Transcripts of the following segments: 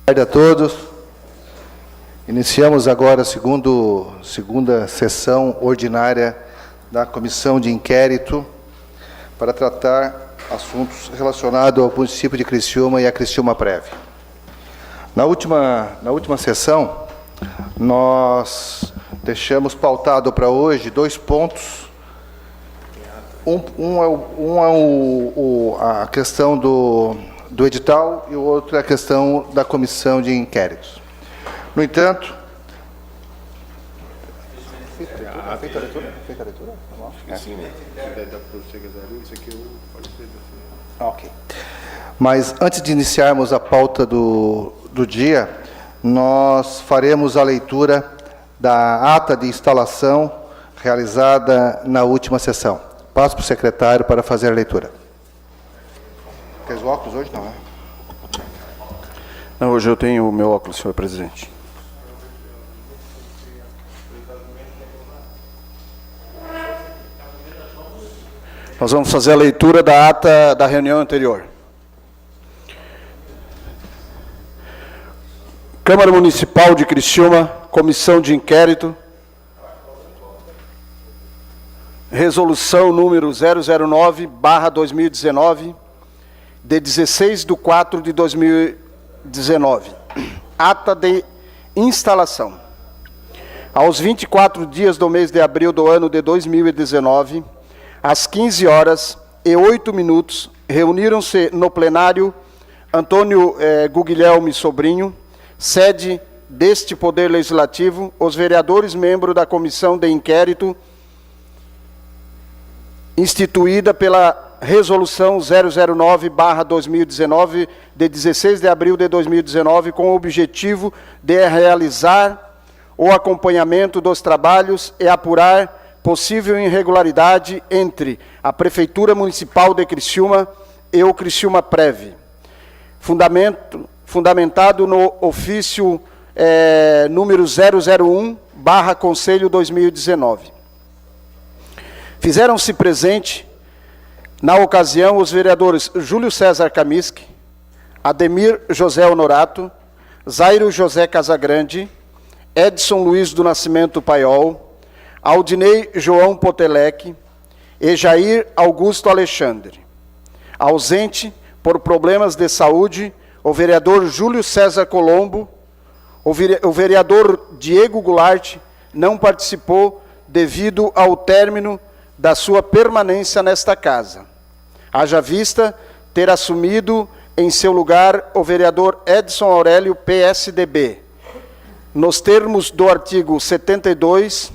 Boa tarde a todos. Iniciamos agora a segunda sessão ordinária da Comissão de Inquérito para tratar assuntos relacionados ao município de Criciúma e a Criciúma Prev. Na última sessão, nós deixamos pautado para hoje 2 pontos. A questão do edital e o outro é a questão da comissão de inquéritos. No entanto... Feita a leitura? Sim, isso aqui pode ser... Ok. Mas antes de iniciarmos a pauta do dia, nós faremos a leitura da ata de instalação realizada na última sessão. Passo para o secretário para fazer a leitura. Quer os óculos hoje? Não, né? Não, hoje eu tenho o meu óculos, senhor presidente. Nós vamos fazer a leitura da ata da reunião anterior. Câmara Municipal de Criciúma, Comissão de Inquérito, Resolução número 009/2019, de 16/4/2019. Ata de instalação. Aos 24 dias do mês de abril do ano de 2019, às 15h08, reuniram-se no plenário Antônio Guglielmi Sobrinho, sede deste Poder Legislativo, os vereadores membros da Comissão de Inquérito instituída pela Resolução 009/2019, de 16 de abril de 2019, com o objetivo de realizar o acompanhamento dos trabalhos e apurar possível irregularidade entre a Prefeitura Municipal de Criciúma e o Criciúma Prev, fundamentado no ofício número 001/Conselho 2019. Fizeram-se presente, na ocasião, os vereadores Júlio César Kamiski, Ademir José Honorato, Zairo José Casagrande, Edson Luiz do Nascimento Paiol, Aldinei João Potelec e Jair Augusto Alexandre. Ausente, por problemas de saúde, o vereador Júlio César Colombo. O vereador Diego Goulart não participou devido ao término da sua permanência nesta casa. Haja vista ter assumido em seu lugar o vereador Edson Aurélio, PSDB. Nos termos do artigo 72,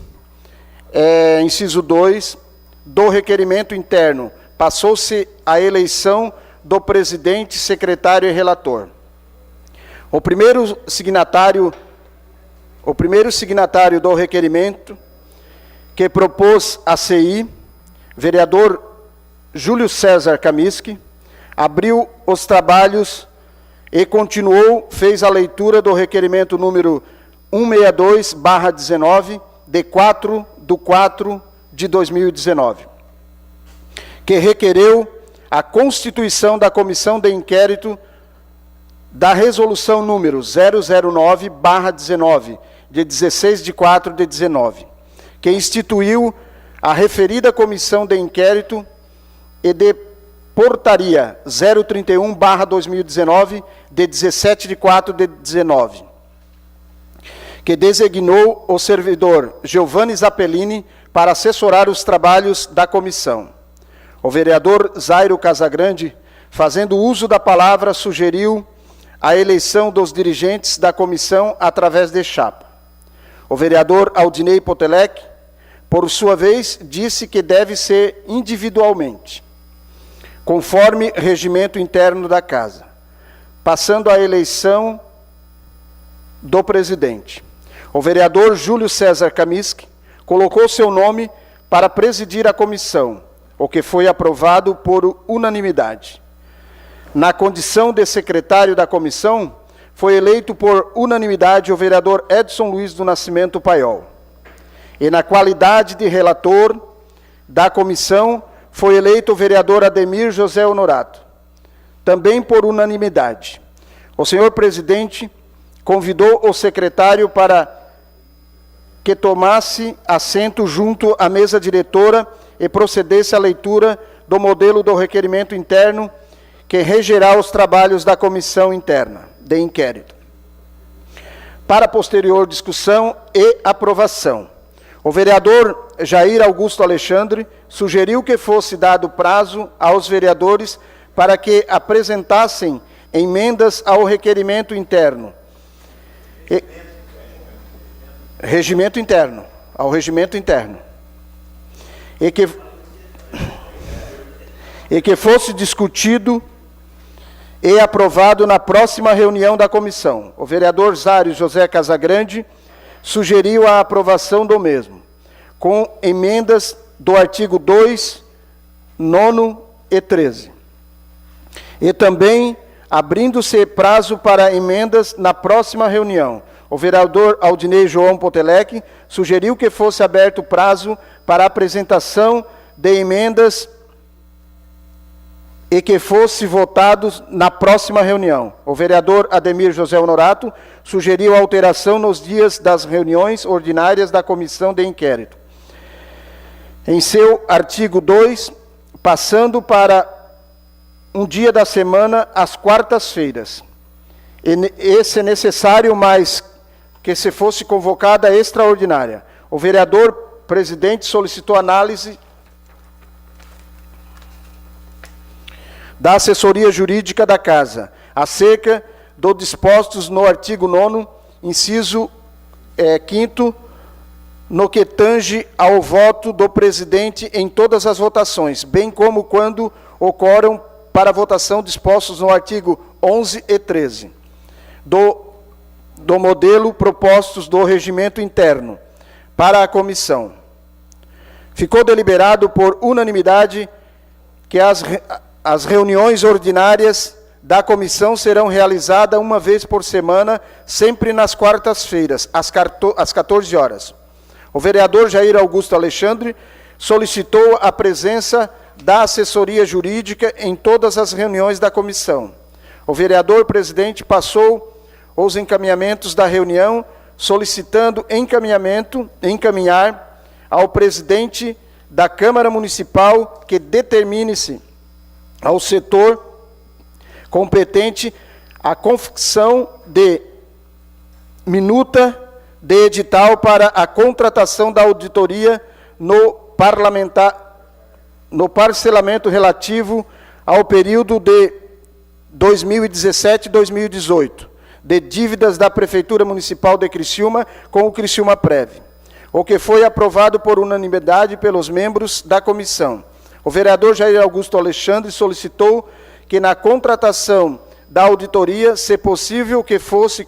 inciso 2, do requerimento interno, passou-se a eleição do presidente, secretário e relator. O primeiro signatário do requerimento, que propôs a CI, vereador Júlio César Kamiski, abriu os trabalhos e fez a leitura do requerimento número 162/19, de 4/4/2019, que requereu a constituição da Comissão de Inquérito da Resolução número 009/19, de 16/4/19, que instituiu a referida Comissão de Inquérito, e de Portaria 031/2019, de 17/4/19, que designou o servidor Giovanni Zappellini para assessorar os trabalhos da comissão. O vereador Zairo Casagrande, fazendo uso da palavra, sugeriu a eleição dos dirigentes da comissão através de chapa. O vereador Aldinei Potelec, por sua vez, disse que deve ser individualmente, conforme regimento interno da casa, passando à eleição do presidente. O vereador Júlio César Kamiski colocou seu nome para presidir a comissão, o que foi aprovado por unanimidade. Na condição de secretário da comissão, foi eleito por unanimidade o vereador Edson Luiz do Nascimento Paiol. E na qualidade de relator da comissão, foi eleito o vereador Ademir José Honorato, também por unanimidade. O senhor presidente convidou o secretário para que tomasse assento junto à mesa diretora e procedesse à leitura do modelo do requerimento interno que regerá os trabalhos da comissão interna de inquérito. Para posterior discussão e aprovação, o vereador Jair Augusto Alexandre sugeriu que fosse dado prazo aos vereadores para que apresentassem emendas ao requerimento interno. Regimento interno, ao regimento interno. E que fosse discutido e aprovado na próxima reunião da comissão. O vereador Zário José Casagrande sugeriu a aprovação do mesmo, com emendas do artigo 2, 9 e 13. E também abrindo-se prazo para emendas na próxima reunião. O vereador Aldinei João Potelec sugeriu que fosse aberto prazo para apresentação de emendas e que fosse votado na próxima reunião. O vereador Ademir José Honorato sugeriu alteração nos dias das reuniões ordinárias da comissão de inquérito. Em seu artigo 2, passando para um dia da semana, às quartas-feiras. Esse é necessário, mas que se fosse convocada a extraordinária. O vereador presidente solicitou análise da assessoria jurídica da Casa, acerca dos dispostos no artigo 9º, inciso 5º, no que tange ao voto do presidente em todas as votações, bem como quando ocorram para votação dispostos no artigo 11 e 13, do modelo propostos do regimento interno para a comissão. Ficou deliberado por unanimidade que as reuniões ordinárias da comissão serão realizadas uma vez por semana, sempre nas quartas-feiras, às 14 horas. O vereador Jair Augusto Alexandre solicitou a presença da assessoria jurídica em todas as reuniões da comissão. O vereador presidente passou os encaminhamentos da reunião, solicitando encaminhar ao presidente da Câmara Municipal que determine-se ao setor competente a confecção de minuta de edital para a contratação da auditoria no parcelamento relativo ao período de 2017 e 2018, de dívidas da Prefeitura Municipal de Criciúma com o Criciúmaprev, o que foi aprovado por unanimidade pelos membros da comissão. O vereador Jair Augusto Alexandre solicitou que na contratação da auditoria, se possível, que fosse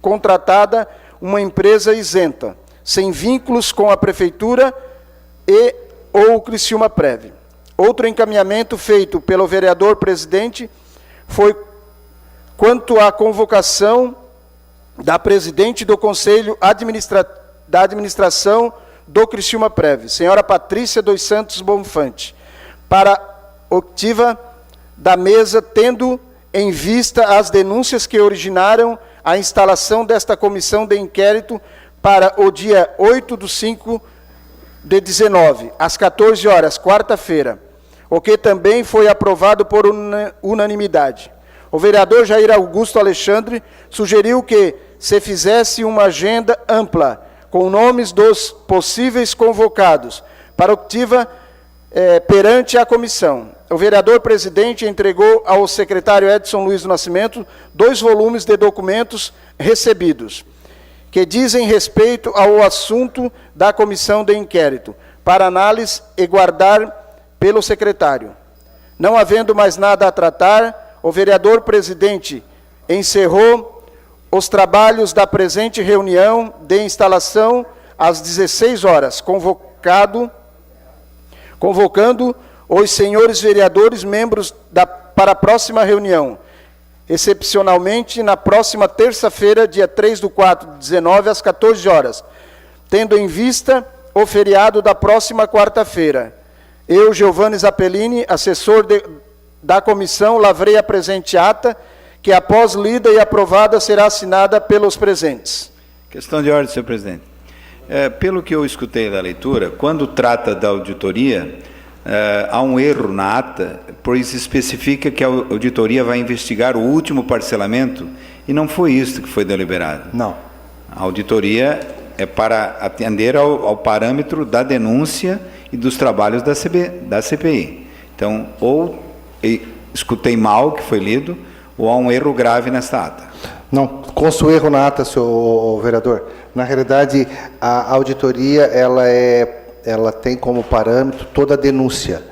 contratada uma empresa isenta, sem vínculos com a Prefeitura e ou o Criciúmaprev. Outro encaminhamento feito pelo vereador presidente foi quanto à convocação da presidente do Conselho da Administração do Criciúmaprev, senhora Patrícia dos Santos Bonfante, para oitiva da mesa, tendo em vista as denúncias que originaram a instalação desta comissão de inquérito para o dia 8/5/19, às 14 horas, quarta-feira, o que também foi aprovado por unanimidade. O vereador Jair Augusto Alexandre sugeriu que se fizesse uma agenda ampla, com nomes dos possíveis convocados, para oitiva perante a comissão. O vereador presidente entregou ao secretário Edson Luiz do Nascimento 2 volumes de documentos recebidos, que dizem respeito ao assunto da comissão de inquérito, para análise e guardar pelo secretário. Não havendo mais nada a tratar, o vereador presidente encerrou os trabalhos da presente reunião de instalação às 16 horas, convocando os senhores vereadores membros para a próxima reunião, excepcionalmente na próxima terça-feira, dia 3/4/19, às 14 horas, tendo em vista o feriado da próxima quarta-feira. Eu, Giovanni Zappellini, assessor da comissão, lavrei a presente ata, que após lida e aprovada será assinada pelos presentes. Questão de ordem, senhor presidente. Pelo que eu escutei da leitura, quando trata da auditoria, há um erro na ata, pois especifica que a auditoria vai investigar o último parcelamento, e não foi isso que foi deliberado. Não. A auditoria é para atender ao parâmetro da denúncia e dos trabalhos da CPI. Então, ou escutei mal, que foi lido, ou há um erro grave nesta ata. Não, consta o erro na ata, senhor vereador. Na realidade, a auditoria, ela tem como parâmetro toda a denúncia,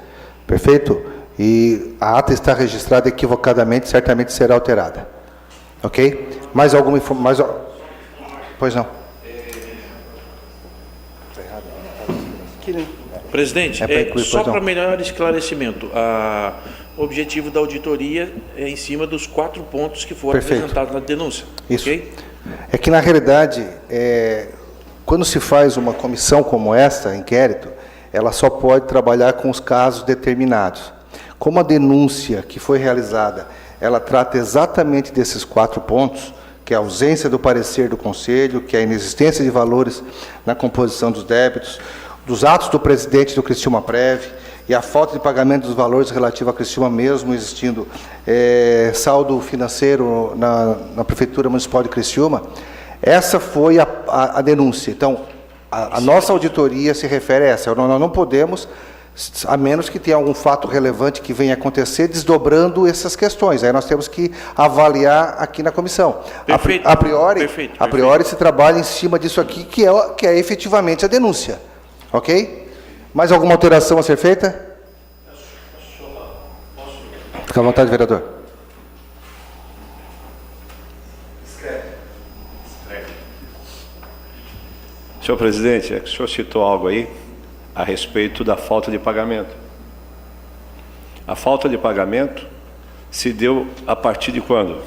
perfeito? E a ata está registrada equivocadamente, certamente será alterada. Ok? Mais alguma informação? Pois não. Presidente, só para melhor esclarecimento, o objetivo da auditoria é em cima dos 4 pontos que foram apresentados na denúncia. Isso. Okay? É que, na realidade, quando se faz uma comissão como esta, inquérito, ela só pode trabalhar com os casos determinados. Como a denúncia que foi realizada, ela trata exatamente desses 4 pontos, que é a ausência do parecer do Conselho, que é a inexistência de valores na composição dos débitos, dos atos do presidente do Criciúma Prev e a falta de pagamento dos valores relativos à Criciúma, mesmo existindo saldo financeiro na Prefeitura Municipal de Criciúma. Essa foi a denúncia. Então, a nossa auditoria se refere a essa. Nós não podemos, a menos que tenha algum fato relevante que venha acontecer, desdobrando essas questões. Aí nós temos que avaliar aqui na comissão. Perfeito. A priori, Perfeito. A priori se trabalha em cima disso aqui, que é efetivamente a denúncia. Ok? Mais alguma alteração a ser feita? Fica à vontade, vereador. Senhor presidente, o senhor citou algo aí a respeito da falta de pagamento. A falta de pagamento se deu a partir de quando?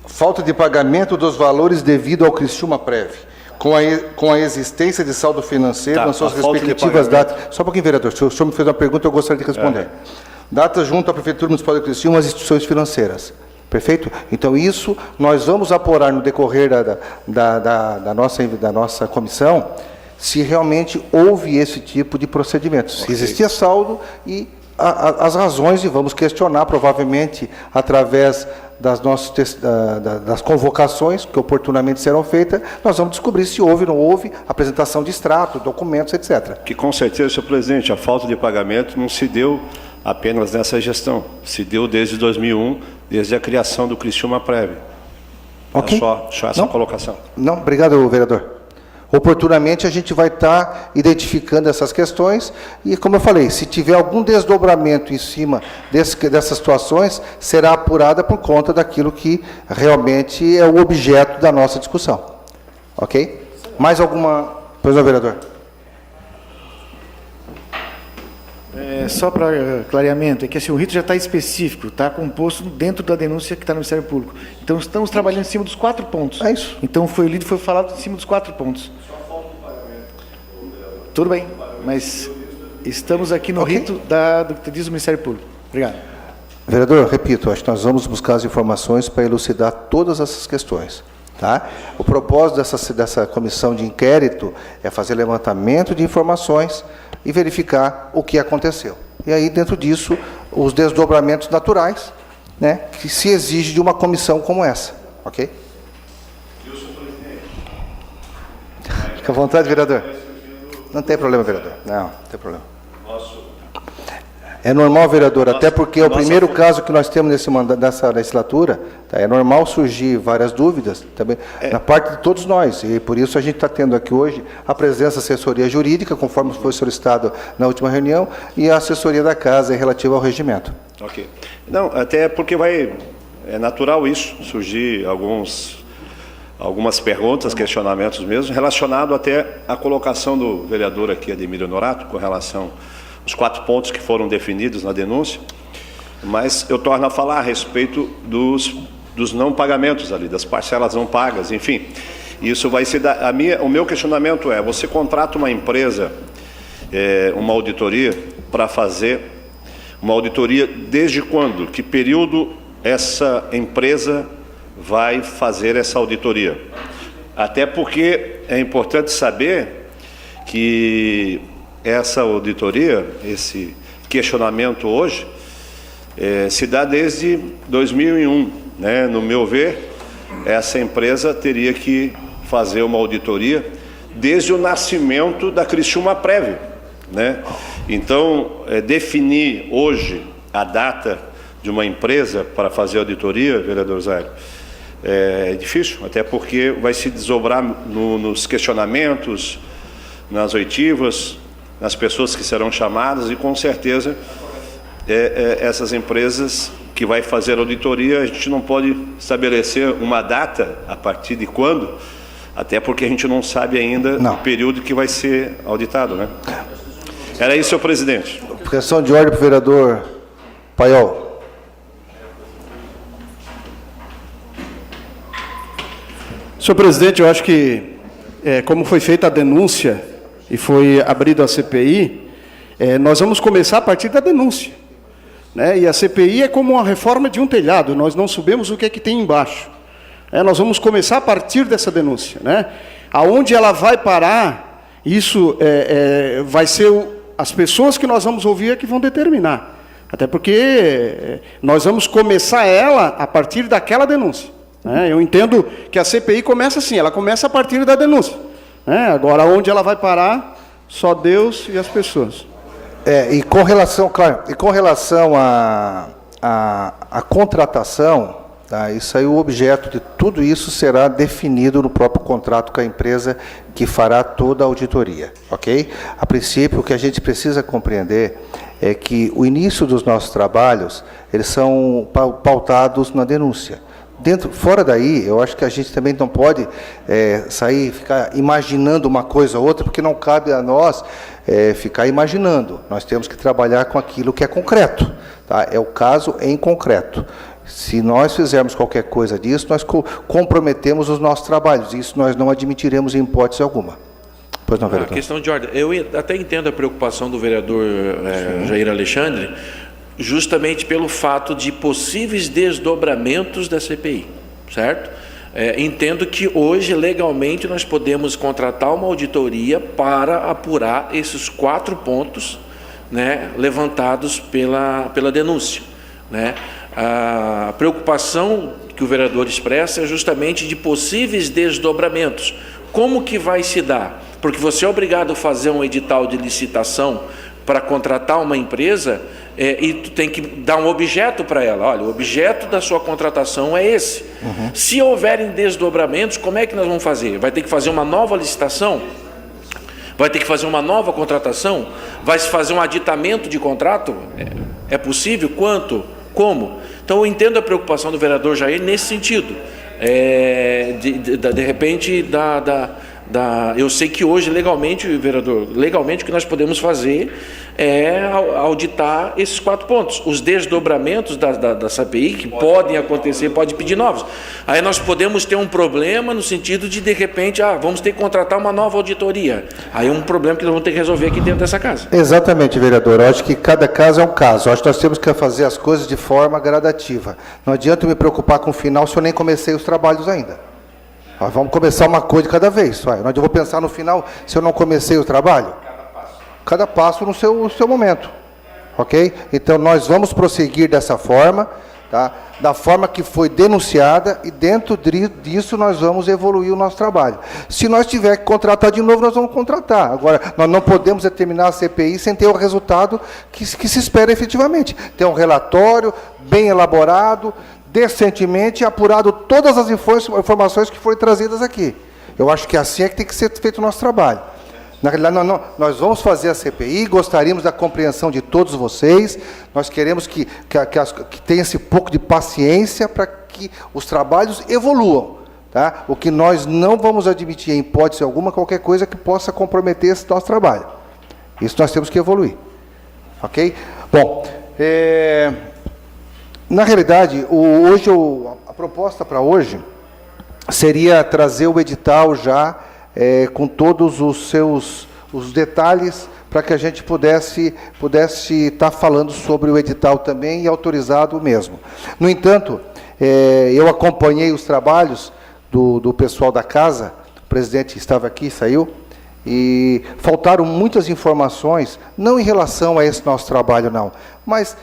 Falta de pagamento dos valores devido ao Criciúma Prev, com a existência de saldo financeiro nas suas respectivas datas. Só um pouquinho, vereador. Se o senhor me fez uma pergunta, eu gostaria de responder. Datas junto à Prefeitura Municipal de Criciúma, as instituições financeiras. Perfeito? Então, isso nós vamos apurar no decorrer da nossa comissão, se realmente houve esse tipo de procedimento. Se existia saldo e as razões, e vamos questionar, provavelmente, através das convocações que oportunamente serão feitas, nós vamos descobrir se houve ou não houve apresentação de extrato, documentos, etc. Que, com certeza, senhor presidente, a falta de pagamento não se deu apenas nessa gestão, se deu desde 2001, desde a criação do Criciúma Prev. Ok. Só essa colocação. Não, obrigado, vereador. Oportunamente a gente vai estar identificando essas questões e, como eu falei, se tiver algum desdobramento em cima dessas situações, será apurada por conta daquilo que realmente é o objeto da nossa discussão. Ok? Mais alguma... Pois não, vereador. Só para clareamento, é que assim, o rito já está específico, está composto dentro da denúncia que está no Ministério Público. Então, estamos trabalhando em cima dos 4 pontos. É isso. Então, foi lido e foi falado em cima dos 4 pontos. Só falta o pagamento. Tudo bem, mas estamos aqui no rito do que diz o Ministério Público. Obrigado. Vereador, repito, acho que nós vamos buscar as informações para elucidar todas essas questões. Tá? O propósito dessa comissão de inquérito é fazer levantamento de informações e verificar o que aconteceu. E aí, dentro disso, os desdobramentos naturais, né, que se exige de uma comissão como essa. Ok? Fica à vontade, vereador. Não tem problema, vereador. Não tem problema. É normal, vereador, até porque é o primeiro caso que nós temos nessa legislatura, tá? É normal surgir várias dúvidas também na parte de todos nós, e por isso a gente está tendo aqui hoje a presença da assessoria jurídica, conforme foi solicitado na última reunião, e a assessoria da casa relativa ao regimento. Ok. Não, até porque é natural isso, surgir algumas perguntas, questionamentos mesmo, relacionado até à colocação do vereador aqui, Ademir Honorato, com relação os 4 pontos que foram definidos na denúncia, mas eu torno a falar a respeito dos não pagamentos ali, das parcelas não pagas, enfim. Isso vai ser o meu questionamento é: você contrata uma empresa, uma auditoria, para fazer Uma auditoria desde quando? Que período essa empresa vai fazer essa auditoria? Até porque é importante saber que essa auditoria, esse questionamento hoje, se dá desde 2001. Né? No meu ver, essa empresa teria que fazer uma auditoria desde o nascimento da Criciúmaprev, né? Então, definir hoje a data de uma empresa para fazer auditoria, vereador Zairo, é difícil, até porque vai se desdobrar nos questionamentos, nas oitivas, nas pessoas que serão chamadas, e com certeza essas empresas que vai fazer auditoria, a gente não pode estabelecer uma data a partir de quando, até porque a gente não sabe ainda o período que vai ser auditado, né? Era isso, senhor presidente. Questão de ordem para o vereador Paiol. Senhor presidente, eu acho que, como foi feita a denúncia e foi abrido a CPI, nós vamos começar a partir da denúncia, né? E a CPI é como uma reforma de um telhado, nós não sabemos o que é que tem embaixo. Nós vamos começar a partir dessa denúncia, né? Aonde ela vai parar, isso vai ser as pessoas que nós vamos ouvir é que vão determinar. Até porque nós vamos começar ela a partir daquela denúncia, né? Eu entendo que a CPI começa assim, ela começa a partir da denúncia, né? Agora, onde ela vai parar, só Deus e as pessoas. E com relação, claro, e com relação à contratação, tá, isso aí, o objeto de tudo isso será definido no próprio contrato com a empresa que fará toda a auditoria, ok? A princípio, o que a gente precisa compreender é que o início dos nossos trabalhos, eles são pautados na denúncia. Fora daí, eu acho que a gente também não pode ficar imaginando uma coisa ou outra, porque não cabe a nós ficar imaginando. Nós temos que trabalhar com aquilo que é concreto, tá? É o caso em concreto. Se nós fizermos qualquer coisa disso, nós comprometemos os nossos trabalhos. Isso nós não admitiremos em hipótese alguma. Pois não, vereador? Questão de ordem. Eu até entendo a preocupação do vereador Jair Alexandre, justamente pelo fato de possíveis desdobramentos da CPI, certo? Entendo que hoje, legalmente, nós podemos contratar uma auditoria para apurar esses 4 pontos, né, levantados pela denúncia, né? A preocupação que o vereador expressa é justamente de possíveis desdobramentos. Como que vai se dar? Porque você é obrigado a fazer um edital de licitação para contratar uma empresa e tu tem que dar um objeto para ela. Olha, o objeto da sua contratação é esse. Uhum. Se houverem desdobramentos, como é que nós vamos fazer? Vai ter que fazer uma nova licitação? Vai ter que fazer uma nova contratação? Vai se fazer um aditamento de contrato? É possível? Quanto? Como? Então, eu entendo a preocupação do vereador Jair nesse sentido. De repente, eu sei que hoje, legalmente, vereador, legalmente o que nós podemos fazer é auditar esses 4 pontos. Os desdobramentos da CPI, que podem acontecer, pode pedir novos. Aí nós podemos ter um problema no sentido de repente, vamos ter que contratar uma nova auditoria. Aí é um problema que nós vamos ter que resolver aqui dentro dessa casa. Exatamente, vereador. Eu acho que cada caso é um caso. Eu acho que nós temos que fazer as coisas de forma gradativa. Não adianta eu me preocupar com o final se eu nem comecei os trabalhos ainda. Vamos começar uma coisa de cada vez. Não adianta eu vou pensar no final se eu não comecei o trabalho. Cada passo no seu momento, ok? Então, nós vamos prosseguir dessa forma, tá? Da forma que foi denunciada, e dentro disso nós vamos evoluir o nosso trabalho. Se nós tiver que contratar de novo, nós vamos contratar. Agora, nós não podemos determinar a CPI sem ter o resultado que se espera efetivamente. Ter um relatório bem elaborado, decentemente apurado todas as informações que foram trazidas aqui. Eu acho que assim é que tem que ser feito o nosso trabalho. Na realidade, nós vamos fazer a CPI, gostaríamos da compreensão de todos vocês, nós queremos que tenha esse pouco de paciência para que os trabalhos evoluam. Tá? O que nós não vamos admitir, em hipótese alguma, qualquer coisa que possa comprometer esse nosso trabalho. Isso nós temos que evoluir. Ok? Bom, na realidade, a proposta para hoje seria trazer o edital já com todos os detalhes para que a gente pudesse estar falando sobre o edital também e autorizado mesmo. No entanto, eu acompanhei os trabalhos do pessoal da casa, o presidente estava aqui, saiu, e faltaram muitas informações, não em relação a esse nosso trabalho, não, mas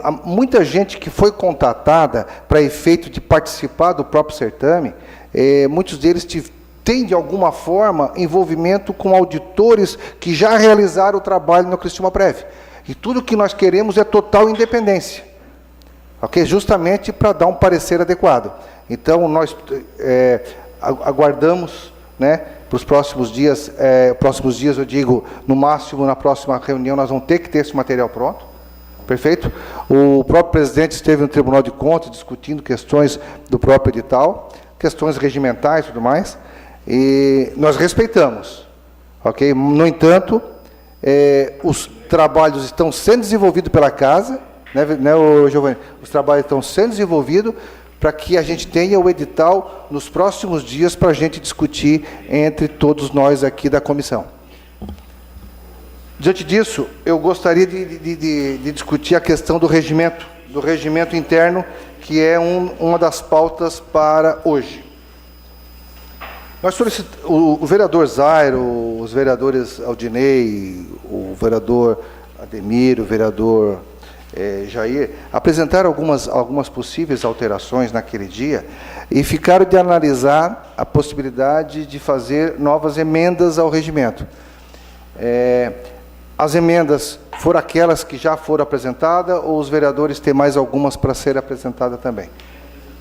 há muita gente que foi contatada para efeito de participar do próprio certame, muitos deles têm, de alguma forma, envolvimento com auditores que já realizaram o trabalho no Cristiumaprev. E tudo que nós queremos é total independência, okay? Justamente para dar um parecer adequado. Então, nós aguardamos, né, para os próximos dias, eu digo, no máximo, na próxima reunião, nós vamos ter que ter esse material pronto, perfeito? O próprio presidente esteve no Tribunal de Contas discutindo questões do próprio edital, questões regimentais e tudo mais, e nós respeitamos, ok? No entanto, os trabalhos estão sendo desenvolvidos pela casa, né, Giovanni? Os trabalhos estão sendo desenvolvidos para que a gente tenha o edital nos próximos dias para a gente discutir entre todos nós aqui da comissão. Diante disso, eu gostaria de discutir a questão do regimento interno, que é uma das pautas para hoje. Nós solicitamos, o vereador Zairo, os vereadores Aldinei, o vereador Ademir, o vereador Jair, apresentaram algumas possíveis alterações naquele dia e ficaram de analisar a possibilidade de fazer novas emendas ao regimento. As emendas foram aquelas que já foram apresentadas ou os vereadores têm mais algumas para serem apresentadas também?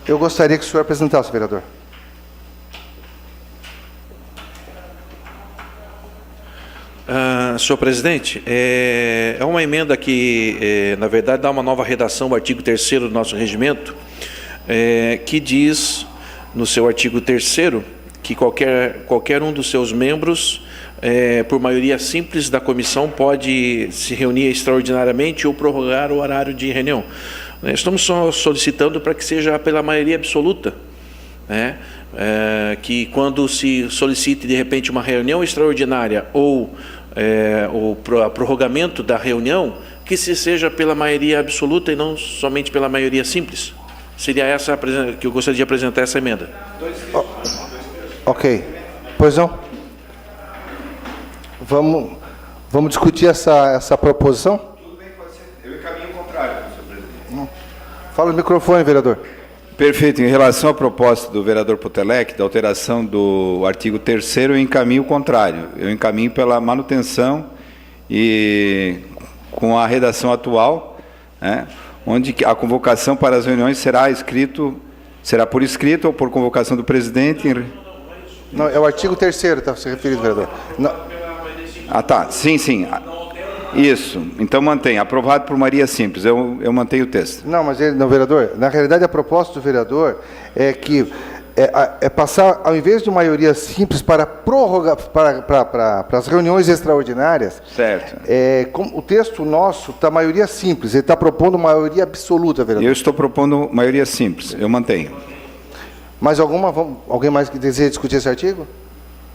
Eu gostaria que o senhor apresentasse, vereador. Senhor presidente, é uma emenda que, na verdade, dá uma nova redação ao artigo 3º do nosso regimento, que diz, no seu artigo 3º, que qualquer um dos seus membros, por maioria simples da comissão, pode se reunir extraordinariamente ou prorrogar o horário de reunião. Estamos só solicitando para que seja pela maioria absoluta, né? Que quando se solicite de repente uma reunião extraordinária ou o prorrogamento da reunião, que se seja pela maioria absoluta e não somente pela maioria simples. Seria essa que eu gostaria de apresentar, essa emenda. Ok. Pois não? Vamos discutir essa proposição? Tudo bem, pode ser. Eu encaminho o contrário, senhor presidente. Fala no microfone, vereador. Perfeito. Em relação à proposta do vereador Potelec, da alteração do artigo 3º, eu encaminho o contrário. Eu encaminho pela manutenção e com a redação atual, né, onde a convocação para as reuniões será por escrito ou por convocação do presidente. Não, é o artigo 3º, está se referindo, vereador. Não. Ah, tá. Sim. Isso, então mantém, aprovado por maioria simples, eu mantenho o texto. Não, mas vereador, na realidade a proposta do vereador é que passar, ao invés de maioria simples, para prorrogar, para as reuniões extraordinárias. Certo. O texto nosso está maioria simples, ele está propondo maioria absoluta, vereador. Eu estou propondo maioria simples, eu mantenho. Mais alguma? Alguém mais que deseja discutir esse artigo?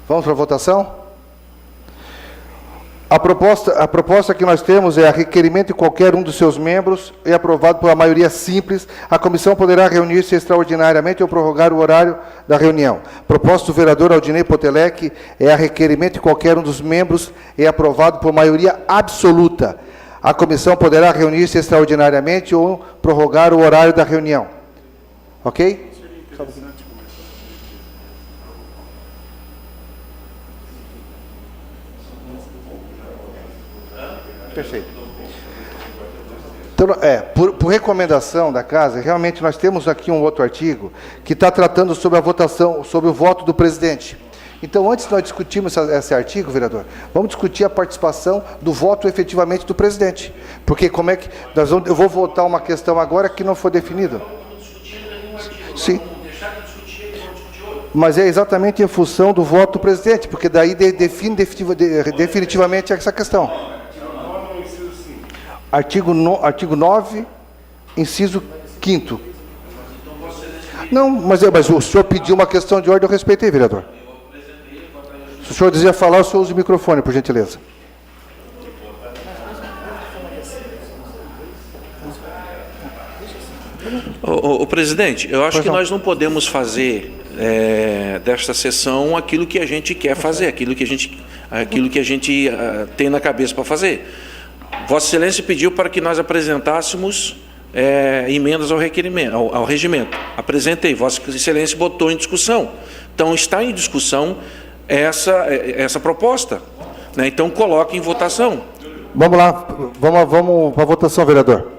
Vamos para a votação? A proposta que nós temos é a requerimento de qualquer um dos seus membros é aprovado por maioria simples. A comissão poderá reunir-se extraordinariamente ou prorrogar o horário da reunião. Proposta do vereador Aldinei Potelec é a requerimento de qualquer um dos membros é aprovado por maioria absoluta. A comissão poderá reunir-se extraordinariamente ou prorrogar o horário da reunião. Ok? Perfeito. Então, por recomendação da casa, realmente nós temos aqui um outro artigo que está tratando sobre a votação, sobre o voto do presidente. Então, antes de nós discutirmos esse artigo, vereador, vamos discutir a participação do voto efetivamente do presidente. Porque como é que eu vou votar uma questão agora que não foi definida? Sim. Mas é exatamente em função do voto do presidente, porque daí define definitivamente essa questão. Artigo 9, inciso 5º. Não, mas o senhor pediu uma questão de ordem, eu respeitei, vereador. Se o senhor deseja falar, o senhor usa o microfone, por gentileza. O presidente, eu acho que nós não podemos fazer desta sessão aquilo que a gente quer fazer, aquilo que a gente tem na cabeça para fazer. Vossa Excelência pediu para que nós apresentássemos emendas ao requerimento, ao regimento. Apresentei, Vossa Excelência botou em discussão. Então está em discussão essa proposta, né? Então coloque em votação. Vamos lá, vamos para a votação, vereador.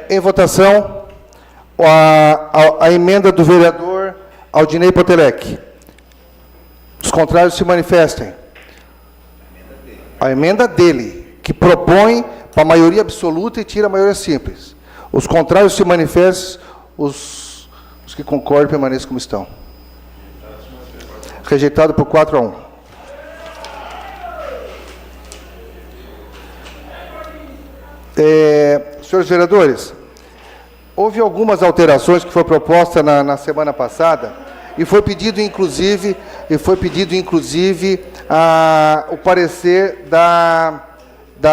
Em votação, a emenda do vereador Aldinei Potelec. Os contrários se manifestem. A emenda dele, que propõe para a maioria absoluta e tira a maioria simples. Os contrários se manifestem, os que concordam permaneçam como estão. Rejeitado por 4-1. Senhores vereadores, houve algumas alterações que foram propostas na semana passada e foi pedido inclusive o parecer da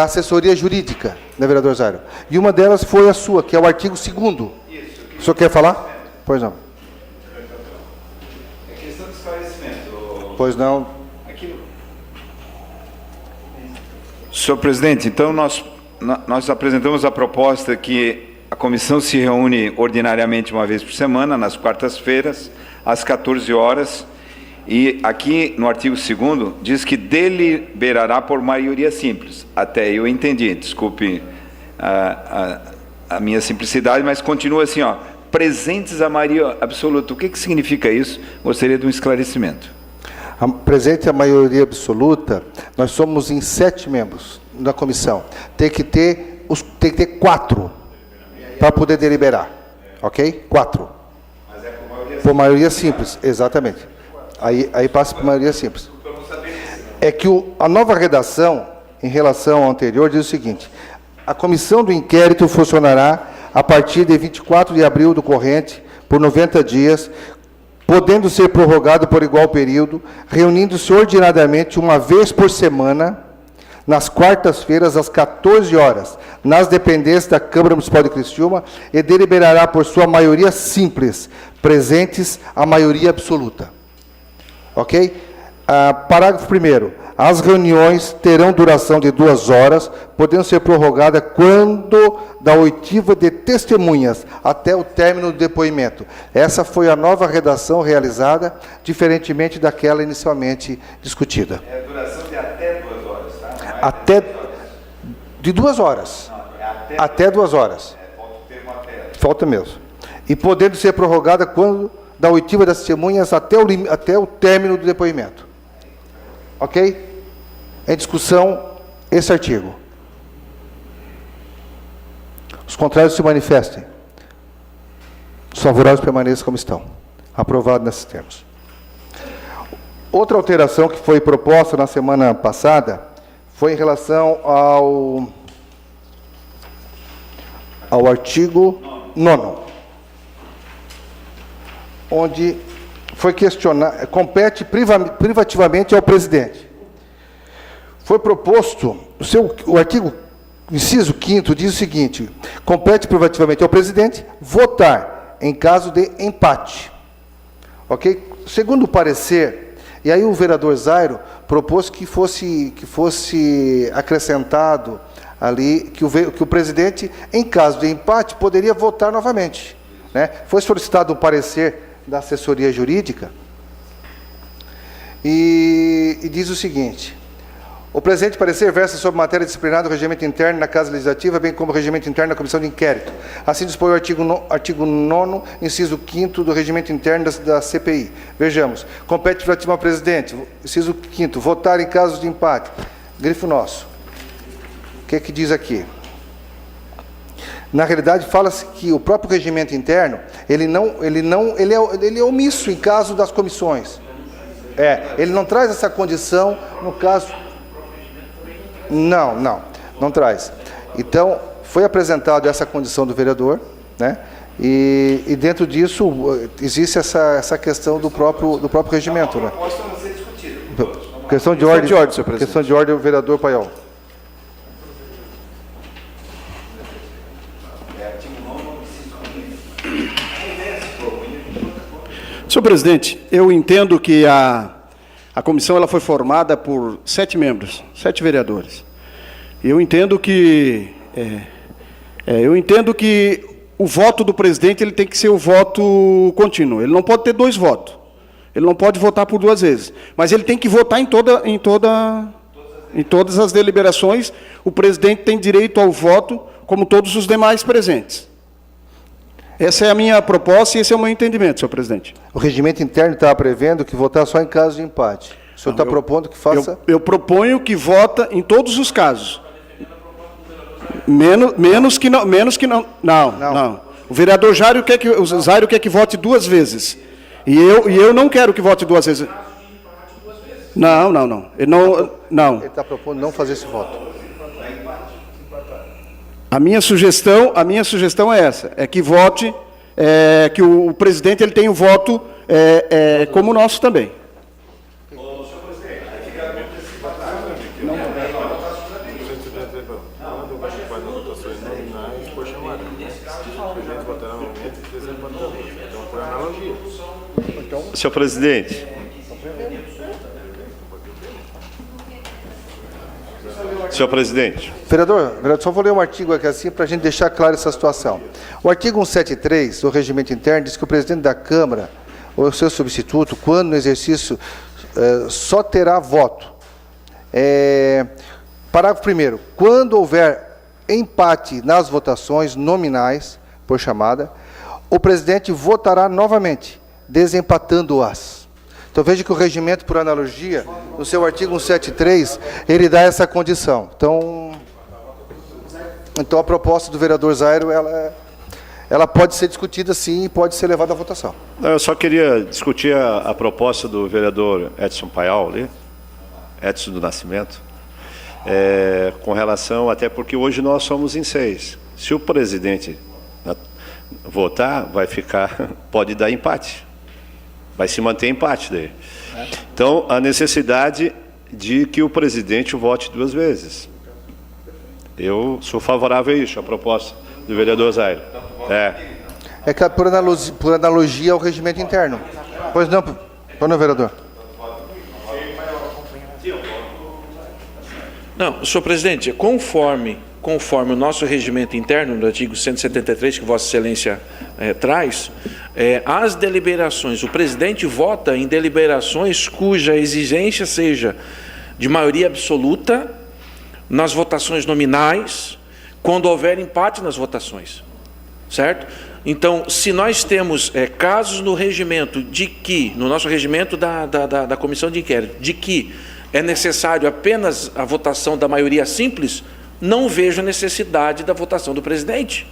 assessoria jurídica, né, vereador Zairo? E uma delas foi a sua, que é o artigo 2º. O senhor quer falar? Pois não. É questão de esclarecimento. Pois não. Senhor presidente, então nós apresentamos a proposta que a comissão se reúne ordinariamente uma vez por semana, nas quartas-feiras, às 14 horas, e aqui no artigo 2º diz que deliberará por maioria simples. Até eu entendi, desculpe a minha simplicidade, mas continua assim, ó, presentes a maioria absoluta. O que significa isso? Gostaria de um esclarecimento. Presente a maioria absoluta, nós somos em 7 membros da comissão. Tem que ter 4 para poder deliberar. Ok? 4. Mas é por maioria simples. Por maioria simples, exatamente. Aí passa por maioria simples. É que a nova redação, em relação ao anterior, diz o seguinte: a comissão do inquérito funcionará a partir de 24 de abril do corrente, por 90 dias, podendo ser prorrogado por igual período, reunindo-se ordinariamente uma vez por semana, nas quartas-feiras, às 14 horas, nas dependências da Câmara Municipal de Criciúma, e deliberará por sua maioria simples, presentes a maioria absoluta. Ok? Parágrafo 1º. As reuniões terão duração de 2 horas, podendo ser prorrogadas quando da oitiva de testemunhas até o término do depoimento. Essa foi a nova redação realizada, diferentemente daquela inicialmente discutida. É a duração de até 2 horas, tá? Até de 2 horas. Não, até 2 horas. Falta o termo até. Falta mesmo. E podendo ser prorrogada quando da oitiva das testemunhas até o término do depoimento. Ok? Em discussão esse artigo. Os contrários se manifestem. Os favoráveis permaneçam como estão. Aprovado nesses termos. Outra alteração que foi proposta na semana passada foi em relação ao artigo 9º, onde foi questionar, compete privativamente ao presidente. Foi proposto, o artigo, inciso 5º, diz o seguinte: compete privativamente ao presidente votar em caso de empate. Ok? Segundo o parecer, e aí o vereador Zairo propôs que fosse acrescentado ali, que o presidente, em caso de empate, poderia votar novamente. Né? Foi solicitado um parecer da assessoria jurídica e diz o seguinte: o presente parecer versa sobre matéria disciplinar do regimento interno na Casa Legislativa, bem como o regimento interno da Comissão de Inquérito. Assim dispõe o artigo 9º, inciso 5º do regimento interno da CPI. Vejamos. Compete privativamente ao presidente, inciso 5º, votar em casos de empate. Grifo nosso. O que é que diz aqui? Na realidade, fala-se que o próprio regimento interno, ele é omisso em caso das comissões. Ele não traz essa condição no caso... Não traz. Então, foi apresentada essa condição do vereador, né? E dentro disso existe essa questão do próprio regimento, né? Questão de ordem, senhor presidente. Questão de ordem, o vereador Paiol. Senhor presidente, eu entendo que a comissão ela foi formada por 7 membros, 7 vereadores. Eu entendo que o voto do presidente ele tem que ser o voto contínuo. Ele não pode ter 2 votos. Ele não pode votar por 2 vezes. Mas ele tem que votar em todas as deliberações. O presidente tem direito ao voto, como todos os demais presentes. Essa é a minha proposta e esse é o meu entendimento, senhor presidente. O regimento interno está prevendo que votar só em caso de empate. O senhor está propondo que faça... Eu proponho que vota em todos os casos. Menos que não. Não. O vereador Jairo quer que vote 2 vezes. E eu não quero que vote 2 vezes. Não. Ele está propondo não fazer esse voto. A minha sugestão é essa, é que vote, que o presidente ele tenha o voto como o nosso também. Senhor presidente. Senhor presidente. Vereador, só vou ler um artigo aqui assim para a gente deixar clara essa situação. O artigo 173 do regimento interno diz que o presidente da Câmara ou o seu substituto, quando no exercício, só terá voto. Parágrafo 1º. Quando houver empate nas votações nominais, por chamada, o presidente votará novamente, desempatando-as. Então, veja que o regimento, por analogia, no seu artigo 173, ele dá essa condição. Então a proposta do vereador Zairo, ela pode ser discutida sim e pode ser levada à votação. Eu só queria discutir a proposta do vereador Edson Paial, ali, Edson do Nascimento, com relação, até porque hoje nós somos em 6. Se o presidente votar, pode dar empate. Vai se manter empate daí. Então, a necessidade de que o presidente vote 2 vezes. Eu sou favorável a isso, a proposta do vereador Zairo. É que por analogia ao regimento interno. Pois não, vereador. Não, senhor presidente, conforme o nosso regimento interno, no artigo 173, que Vossa Excelência traz, as deliberações, o presidente vota em deliberações cuja exigência seja de maioria absoluta nas votações nominais, quando houver empate nas votações, certo? Então, se nós temos casos no regimento no nosso regimento da comissão de inquérito, de que é necessário apenas a votação da maioria simples, não vejo a necessidade da votação do presidente.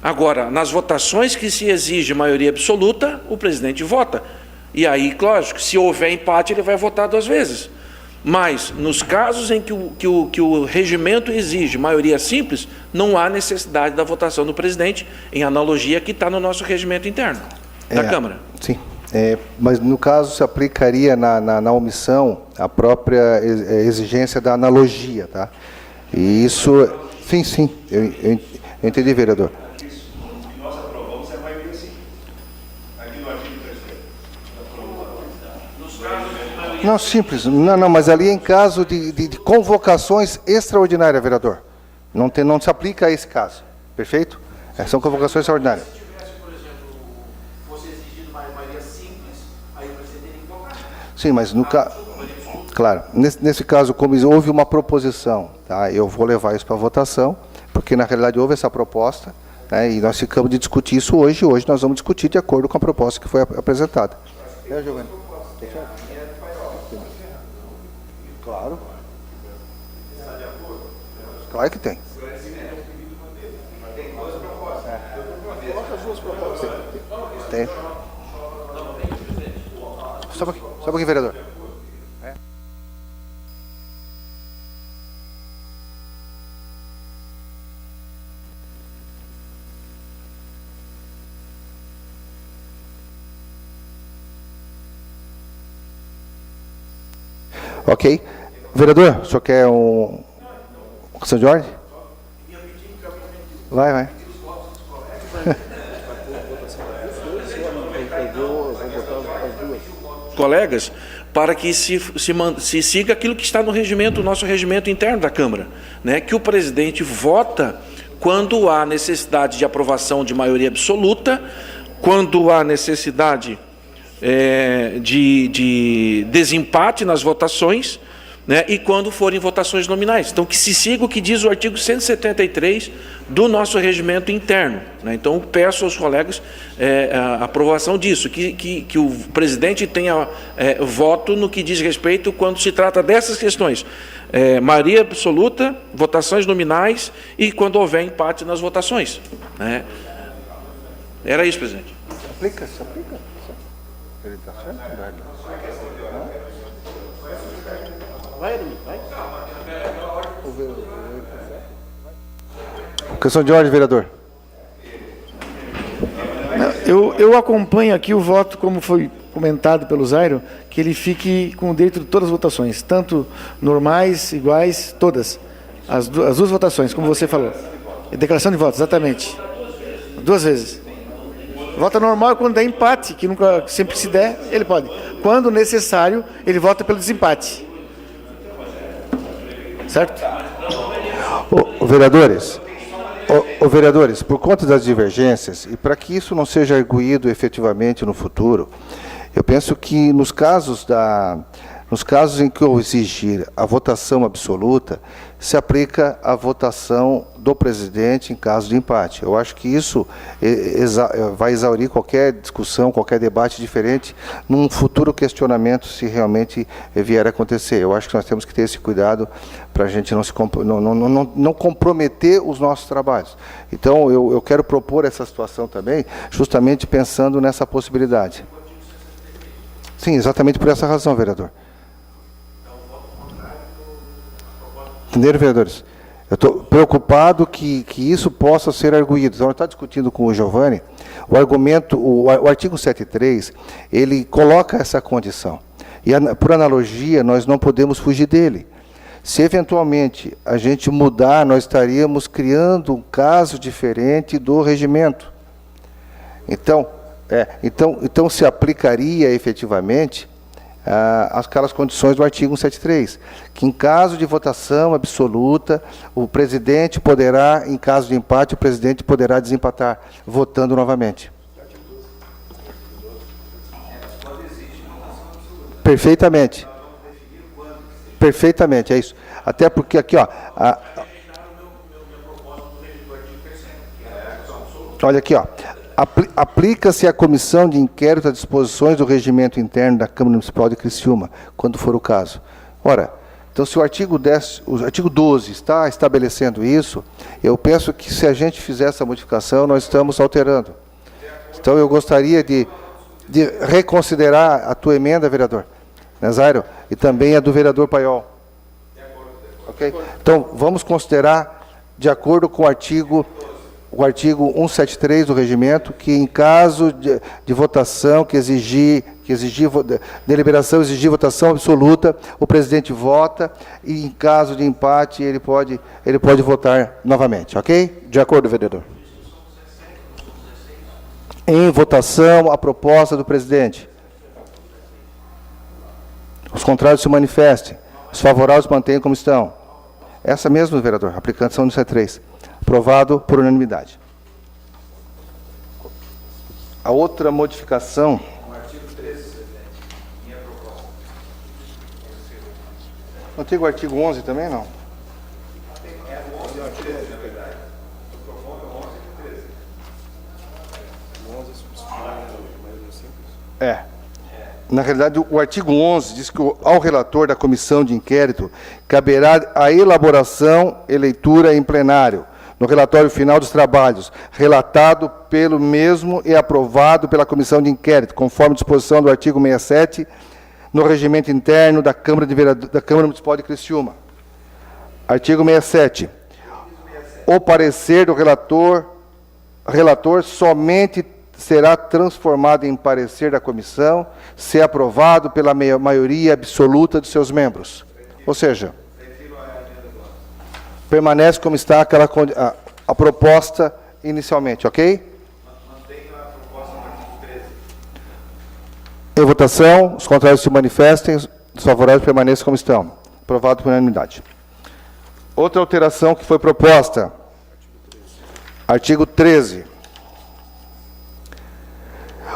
Agora, nas votações que se exige maioria absoluta, o presidente vota. E aí, lógico, se houver empate, ele vai votar 2 vezes. Mas, nos casos em que o regimento exige maioria simples, não há necessidade da votação do presidente, em analogia que está no nosso regimento interno da Câmara. Sim, mas no caso se aplicaria na omissão a própria exigência da analogia, tá? E isso, sim, eu entendi, vereador. E nós aprovamos a maioria sim. Aqui no artigo 3º. Não, simples. Não, mas ali é em caso de convocações extraordinárias, vereador. Não se aplica a esse caso. Perfeito? São convocações extraordinárias. Se tivesse, por exemplo, fosse exigido uma maioria simples, aí o presidente teria que convocar. Sim, mas no caso... Claro, nesse caso, como houve uma proposição, tá? Eu vou levar isso para votação, porque na realidade houve essa proposta, né? E nós ficamos de discutir isso hoje. Hoje nós vamos discutir de acordo com a proposta que foi apresentada. Giovanni? Claro. Claro que tem. Tem. Só um pouquinho, vereador. Ok. Vereador, o senhor quer questão de ordem? Vai. colegas, para que se siga aquilo que está no regimento, nosso regimento interno da Câmara, né? Que o presidente vota quando há necessidade de aprovação de maioria absoluta, quando há necessidade de desempate nas votações, né, e quando forem votações nominais. Então, que se siga o que diz o artigo 173 do nosso regimento interno, né? Então, peço aos colegas a aprovação disso, que o presidente tenha voto no que diz respeito quando se trata dessas questões. Maioria absoluta, votações nominais e quando houver empate nas votações, né? Era isso, presidente. Se aplica. Ele está certo? Vai. Questão de ordem, vereador. Eu acompanho aqui o voto, como foi comentado pelo Zairo, que ele fique com o direito de todas as votações, tanto normais, iguais, todas. As duas votações, como você falou. Declaração de voto, exatamente. 2 vezes. Vota normal quando dá empate, que nunca, sempre se der, ele pode. Quando necessário, ele vota pelo desempate. Certo? Vereadores, por conta das divergências, e para que isso não seja arguído efetivamente no futuro, eu penso que nos casos em que eu exigir a votação absoluta, se aplica a votação do presidente em caso de empate. Eu acho que isso vai exaurir qualquer discussão, qualquer debate diferente num futuro questionamento, se realmente vier a acontecer. Eu acho que nós temos que ter esse cuidado para a gente não comprometer os nossos trabalhos. Então, eu quero propor essa situação também, justamente pensando nessa possibilidade. Sim, exatamente por essa razão, vereador. Entenderam, vereadores? Eu estou preocupado que isso possa ser arguído. Então, nós estamos discutindo com o Giovanni, o artigo 73, ele coloca essa condição. E, por analogia, nós não podemos fugir dele. Se, eventualmente, a gente mudar, nós estaríamos criando um caso diferente do regimento. Então se aplicaria, efetivamente, aquelas condições do artigo 173, que em caso de votação absoluta, o presidente poderá, em caso de empate, o presidente poderá desempatar, votando novamente. Perfeitamente. Perfeitamente, é isso. Até porque aqui, ó, olha aqui, ó. Aplica-se à comissão de inquérito as disposições do regimento interno da Câmara Municipal de Criciúma, quando for o caso. Ora, então, se o artigo 12 está estabelecendo isso, eu penso que se a gente fizer essa modificação, nós estamos alterando. Então, eu gostaria de reconsiderar a tua emenda, vereador Nazário, e também a do vereador Paiol. Ok? Então, vamos considerar, de acordo com o artigo 173 do regimento, que em caso de votação, que exigir deliberação, exigir votação absoluta, o presidente vota, e em caso de empate, ele pode votar novamente, ok? De acordo, vereador. Em votação, a proposta do presidente. Os contrários se manifestem. Os favoráveis mantenham como estão. Essa mesmo, vereador, aplicação do 173. Aprovado por unanimidade. A outra modificação... O artigo 13, minha proposta. Não tem o artigo 11 também, não? É o 11 e o 13, na verdade. Eu propondo o 11 e o 13. O 11 é substituído, mas é simples. Na realidade, o artigo 11 diz que ao relator da comissão de inquérito caberá a elaboração e leitura em plenário, no relatório final dos trabalhos, relatado pelo mesmo e aprovado pela comissão de inquérito, conforme disposição do artigo 67, no regimento interno da Câmara Municipal de Criciúma. Artigo 67. O parecer do relator somente será transformado em parecer da comissão, se aprovado pela maioria absoluta de seus membros. Ou seja, permanece como está a proposta inicialmente, ok? Mantenho a proposta do artigo 13. Em votação, os contrários se manifestem, os favoráveis permaneçam como estão. Aprovado por unanimidade. Outra alteração que foi proposta. Artigo 13.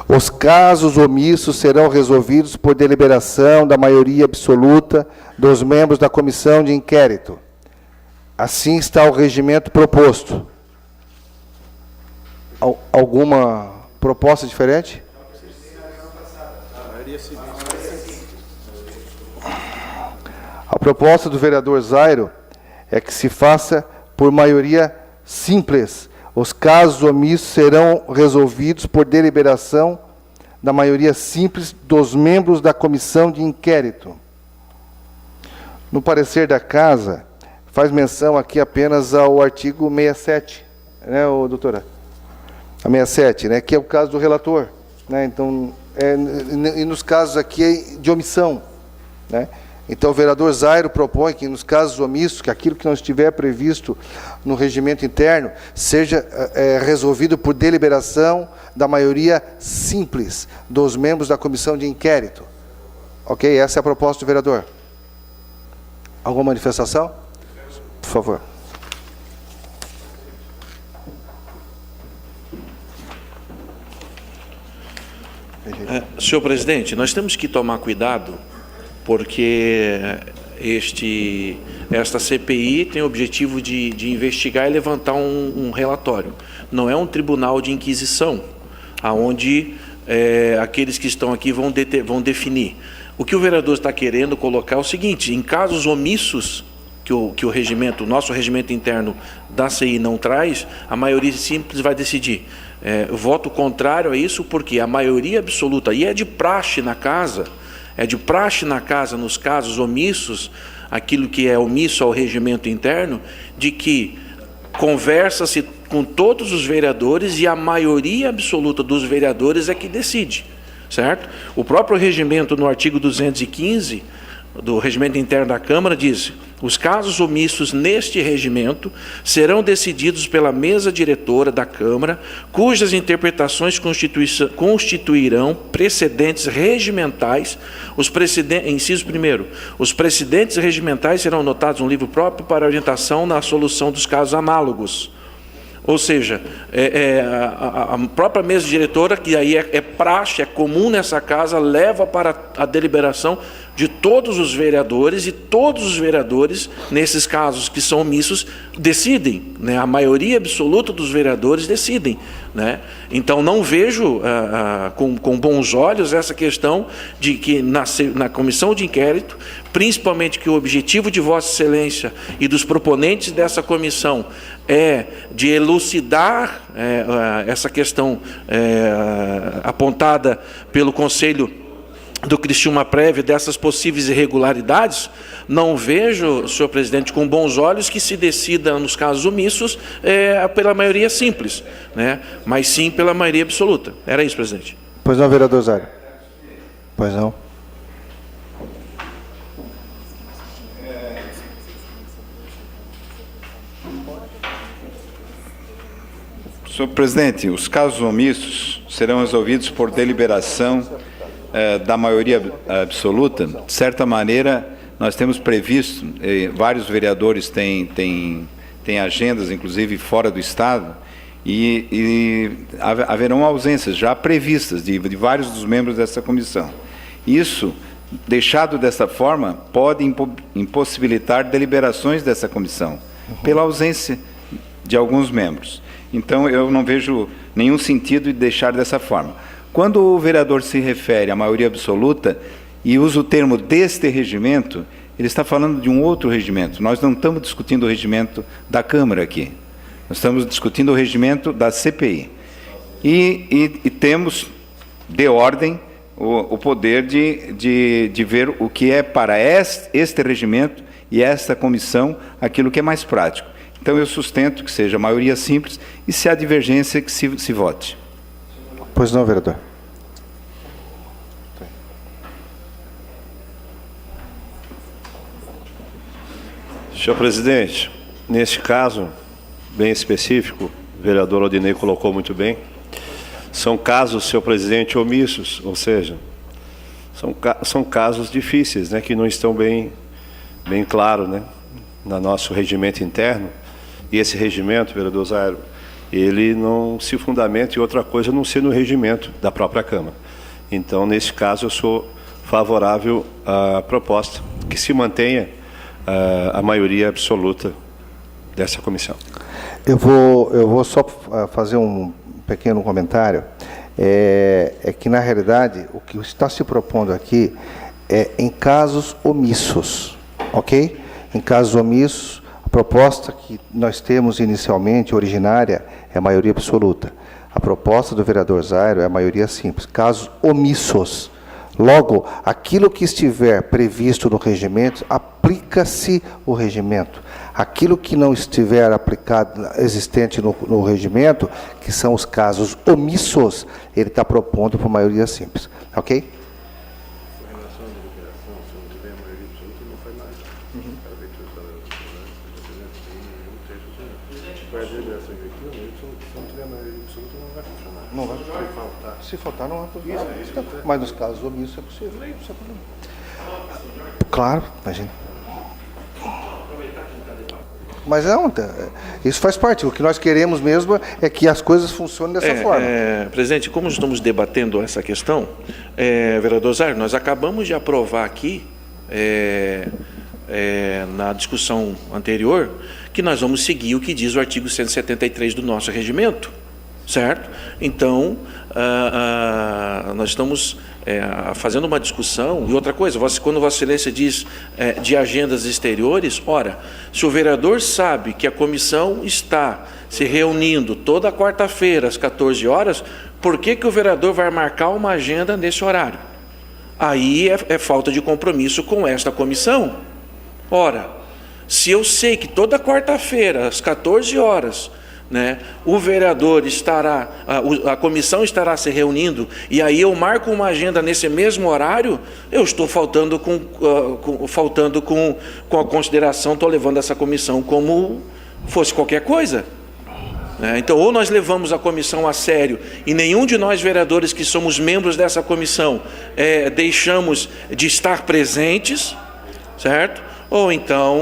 Os casos omissos serão resolvidos por deliberação da maioria absoluta dos membros da comissão de inquérito. Assim está o regimento proposto. Alguma proposta diferente? A proposta do vereador Zairo é que se faça por maioria simples. Os casos omissos serão resolvidos por deliberação da maioria simples dos membros da comissão de inquérito. No parecer da Casa, faz menção aqui apenas ao artigo 67, né, doutora? A 67, né, que é o caso do relator, né? Então, e nos casos aqui de omissão, né? Então, o vereador Zairo propõe que, nos casos omissos, que aquilo que não estiver previsto no regimento interno seja resolvido por deliberação da maioria simples dos membros da comissão de inquérito. Ok? Essa é a proposta do vereador. Alguma manifestação? Por favor. Senhor presidente, nós temos que tomar cuidado, porque esta CPI tem o objetivo de investigar e levantar um relatório. Não é um tribunal de inquisição, onde aqueles que estão aqui vão definir. O que o vereador está querendo colocar é o seguinte: em casos omissos que o nosso regimento interno da CI não traz, a maioria simples vai decidir. Eu voto contrário a isso porque a maioria absoluta, e é de praxe na Casa, nos casos omissos, aquilo que é omisso ao regimento interno, de que conversa-se com todos os vereadores e a maioria absoluta dos vereadores é que decide, certo? O próprio regimento, no artigo 215 do regimento interno da Câmara, diz: os casos omissos neste regimento serão decididos pela mesa diretora da Câmara, cujas interpretações constituirão precedentes regimentais. Inciso 1º, os precedentes regimentais serão anotados no livro próprio para orientação na solução dos casos análogos. Ou seja, a própria mesa diretora, que aí é praxe, é comum nessa Casa, leva para a deliberação de todos os vereadores, e todos os vereadores, nesses casos que são omissos, decidem, né? A maioria absoluta dos vereadores decidem, né? Então, não vejo com bons olhos essa questão de que na comissão de inquérito, principalmente que o objetivo de Vossa Excelência e dos proponentes dessa comissão é de elucidar essa questão apontada pelo Conselho do Criciúma Prévio, dessas possíveis irregularidades. Não vejo, senhor presidente, com bons olhos que se decida nos casos omissos pela maioria simples, né? Mas sim pela maioria absoluta. Era isso, presidente. Pois não, vereador Zairo. Pois não. Senhor presidente, os casos omissos serão resolvidos por deliberação da maioria absoluta. De certa maneira, nós temos previsto, vários vereadores têm agendas, inclusive fora do Estado, e haverão ausências já previstas de vários dos membros dessa comissão. Isso, deixado dessa forma, pode impossibilitar deliberações dessa comissão, pela ausência de alguns membros. Então, eu não vejo nenhum sentido de deixar dessa forma. Quando o vereador se refere à maioria absoluta e usa o termo deste regimento, ele está falando de um outro regimento. Nós não estamos discutindo o regimento da Câmara aqui. Nós estamos discutindo o regimento da CPI. E temos, de ordem, o poder de ver o que é para este regimento e esta comissão aquilo que é mais prático. Então, eu sustento que seja a maioria simples e, se há divergência, que se vote. Pois não, vereador. Senhor presidente, neste caso, bem específico, o vereador Odinei colocou muito bem, são casos, senhor presidente, omissos, ou seja, são casos difíceis, né, que não estão bem claros, né, no nosso regimento interno. E esse regimento, vereador Zairo, ele não se fundamenta em outra coisa a não ser no regimento da própria Câmara. Então, nesse caso, eu sou favorável à proposta, que se mantenha a maioria absoluta dessa comissão. Eu vou só fazer um pequeno comentário. É que, na realidade, o que está se propondo aqui é em casos omissos, ok? Em casos omissos, a proposta que nós temos inicialmente, originária, é a maioria absoluta. A proposta do vereador Zairo é a maioria simples. Casos omissos. Logo, aquilo que estiver previsto no regimento, aplica-se o regimento. Aquilo que não estiver aplicado, existente no regimento, que são os casos omissos, ele está propondo por maioria simples. Ok? Não vai faltar. Se faltar, não vai faltar. Mas nos casos omissos é possível. Claro, imagina. Mas não, isso faz parte. O que nós queremos mesmo é que as coisas funcionem dessa forma. Presidente, como estamos debatendo essa questão, vereador Zairo, nós acabamos de aprovar aqui, na discussão anterior, que nós vamos seguir o que diz o artigo 173 do nosso regimento, certo? Então, nós estamos fazendo uma discussão. E outra coisa, quando Vossa Excelência diz de agendas exteriores, ora, se o vereador sabe que a comissão está se reunindo toda quarta-feira às 14 horas, por que o vereador vai marcar uma agenda nesse horário? Aí é falta de compromisso com esta comissão. Ora, se eu sei que toda quarta-feira às 14 horas, né, o vereador estará, a comissão estará se reunindo, e aí eu marco uma agenda nesse mesmo horário, eu estou faltando com a consideração, estou levando essa comissão como fosse qualquer coisa. Então, ou nós levamos a comissão a sério, e nenhum de nós vereadores que somos membros dessa comissão deixamos de estar presentes, certo? Ou então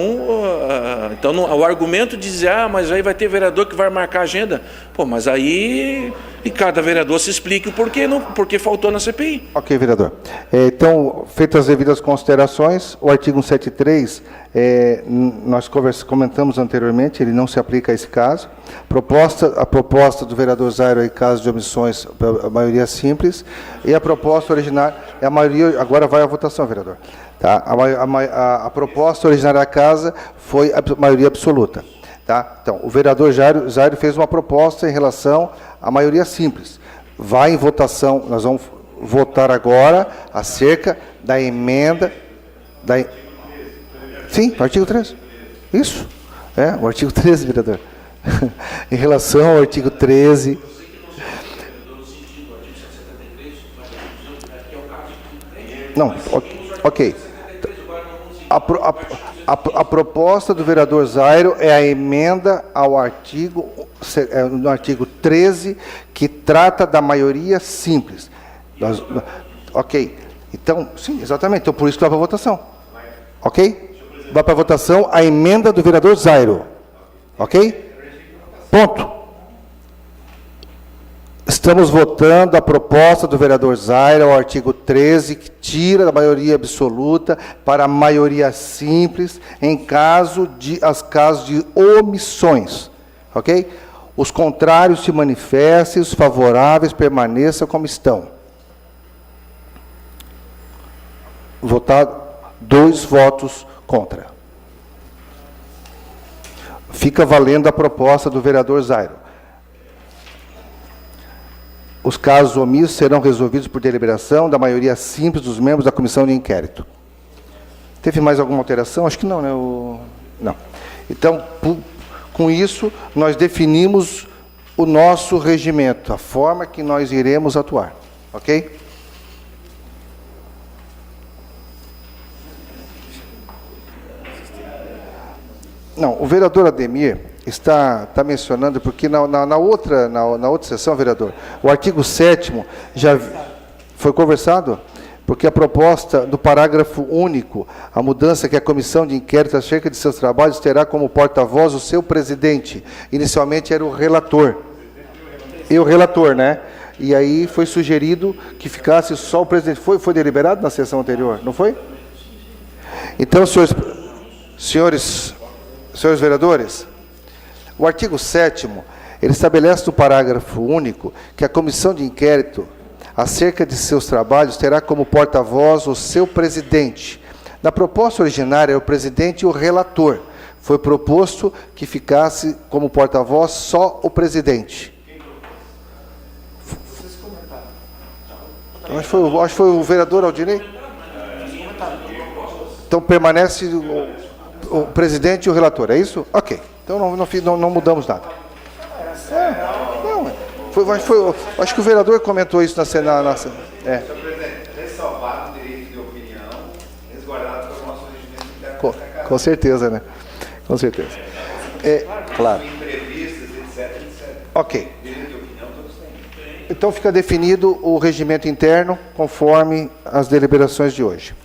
o argumento de dizer, mas aí vai ter vereador que vai marcar a agenda. Pô, mas aí e cada vereador se explique o porquê faltou na CPI. Ok, vereador. Então, feitas as devidas considerações, o artigo 173, nós comentamos anteriormente, ele não se aplica a esse caso. A proposta do vereador Zairo, em caso de omissões, a maioria simples, e a proposta original é a maioria. Agora vai à votação, vereador. Tá? A proposta originária da casa foi a maioria absoluta. Tá? Então, o vereador Zairo fez uma proposta em relação à maioria simples. Vai em votação, nós vamos votar agora acerca da emenda... Sim, o artigo 13. Isso. O artigo 13, vereador. Em relação ao artigo 13... Não, ok. A proposta do vereador Zairo é a emenda ao artigo, no artigo 13, que trata da maioria simples. Ok. Então, sim, exatamente. Então, por isso que vai para a votação. Ok? Vai para a votação a emenda do vereador Zairo. Ok? Ponto. Estamos votando a proposta do vereador Zairo ao artigo 13, que tira da maioria absoluta para a maioria simples em casos de omissões. Ok? Os contrários se manifestem, os favoráveis permaneçam como estão. Votado 2 votos contra. Fica valendo a proposta do vereador Zairo. Os casos omissos serão resolvidos por deliberação da maioria simples dos membros da comissão de inquérito. Teve mais alguma alteração? Acho que não, né? Não. Então, com isso, nós definimos o nosso regimento, a forma que nós iremos atuar. Ok? Não, o vereador Ademir está mencionando, porque na outra sessão, vereador, o artigo 7º já foi conversado, porque a proposta do parágrafo único, a mudança que a comissão de inquérito acerca de seus trabalhos terá como porta-voz o seu presidente. Inicialmente era o relator. E o relator, né? E aí foi sugerido que ficasse só o presidente. Foi deliberado na sessão anterior, não foi? Então, senhores vereadores, o artigo 7º, ele estabelece no parágrafo único que a comissão de inquérito acerca de seus trabalhos terá como porta-voz o seu presidente. Na proposta originária, o presidente e o relator. Foi proposto que ficasse como porta-voz só o presidente. Acho que foi o vereador Aldinei. Então permanece o presidente e o relator, é isso? Ok. Então não mudamos nada. Acho que o vereador comentou isso na cena. Senhor presidente, ressalvar o direito de opinião, resguardado pelo nosso regimento interno. Com certeza, né? Com certeza. Claro. Entrevistas, etc. Ok. Direito de opinião todos têm. Então fica definido o regimento interno conforme as deliberações de hoje.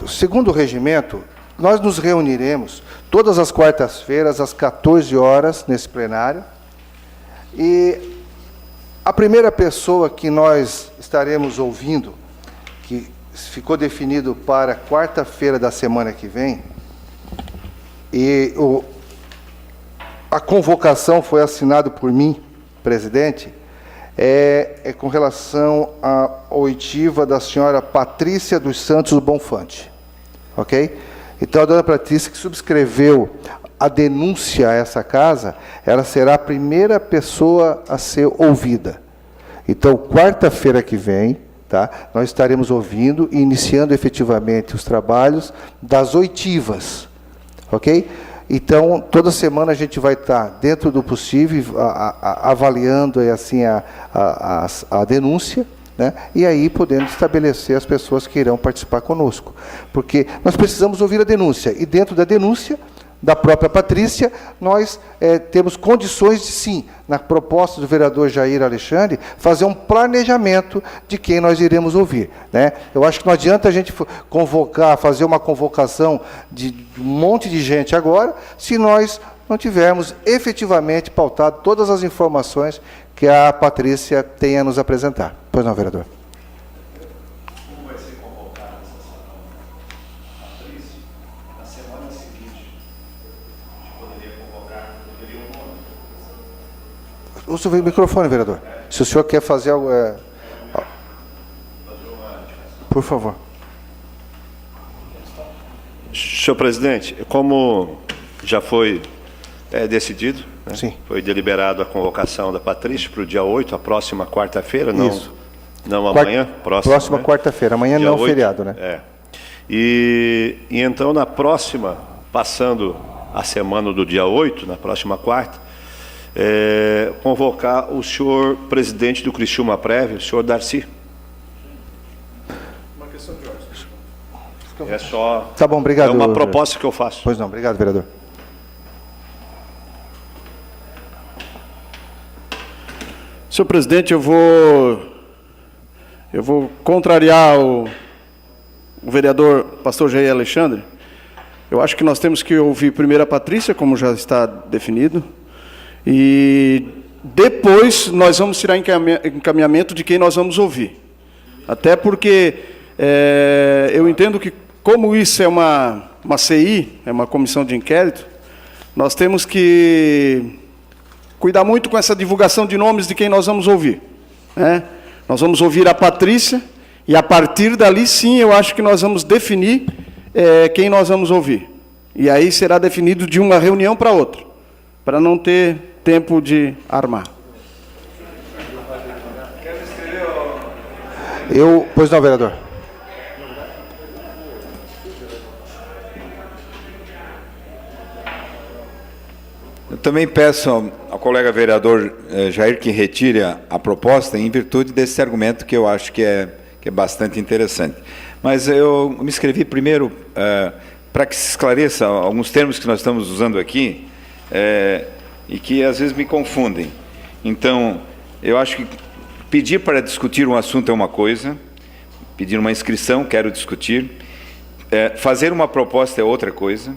Segundo o regimento, nós nos reuniremos todas as quartas-feiras, às 14 horas, nesse plenário. E a primeira pessoa que nós estaremos ouvindo, que ficou definido para quarta-feira da semana que vem, e a convocação foi assinada por mim, presidente, é com relação à oitiva da senhora Patrícia dos Santos Bonfante. Ok? Então, a dona Patrícia, que subscreveu a denúncia a essa casa, ela será a primeira pessoa a ser ouvida. Então, quarta-feira que vem, tá, nós estaremos ouvindo e iniciando efetivamente os trabalhos das oitivas. Ok? Então, toda semana a gente vai estar, dentro do possível, avaliando assim, a denúncia, né? E aí podendo estabelecer as pessoas que irão participar conosco. Porque nós precisamos ouvir a denúncia, e dentro da denúncia da própria Patrícia, nós temos condições de, sim, na proposta do vereador Jair Alexandre, fazer um planejamento de quem nós iremos ouvir, né? Eu acho que não adianta a gente fazer uma convocação de um monte de gente agora, se nós não tivermos efetivamente pautado todas as informações que a Patrícia tem a nos apresentar. Pois não, vereador? Como vai ser convocada essa Patrícia? Na semana seguinte, a gente poderia convocar um nome. Usa o microfone, vereador. Se o senhor quer fazer algo... Por favor. Senhor presidente, como já foi decidido, né? Sim. Foi deliberado a convocação da Patrícia para o dia 8, a próxima quarta-feira, não, Isso. não amanhã, próxima né? quarta-feira, amanhã Dia não é 8, feriado, né? E então, na próxima, passando a semana do dia 8, na próxima quarta, convocar o senhor presidente do Criciúma Prévio, o senhor Darcy. Uma questão de ordem. É só... Tá bom, obrigado. É uma proposta que eu faço. Pois não, obrigado, vereador. Senhor presidente, eu vou contrariar o vereador pastor Jair Alexandre. Eu acho que nós temos que ouvir primeiro a Patrícia, como já está definido, e depois nós vamos tirar encaminhamento de quem nós vamos ouvir. Até porque eu entendo que, como isso é uma CI, é uma comissão de inquérito, nós temos que cuidar muito com essa divulgação de nomes de quem nós vamos ouvir, né? Nós vamos ouvir a Patrícia, e a partir dali, sim, eu acho que nós vamos definir quem nós vamos ouvir. E aí será definido de uma reunião para outra, para não ter tempo de armar. Pois não, vereador. Eu também peço ao colega vereador Jair que retire a proposta em virtude desse argumento que eu acho que é bastante interessante. Mas eu me inscrevi primeiro para que se esclareça alguns termos que nós estamos usando aqui e que às vezes me confundem. Então, eu acho que pedir para discutir um assunto é uma coisa, pedir uma inscrição, quero discutir. Fazer uma proposta é outra coisa.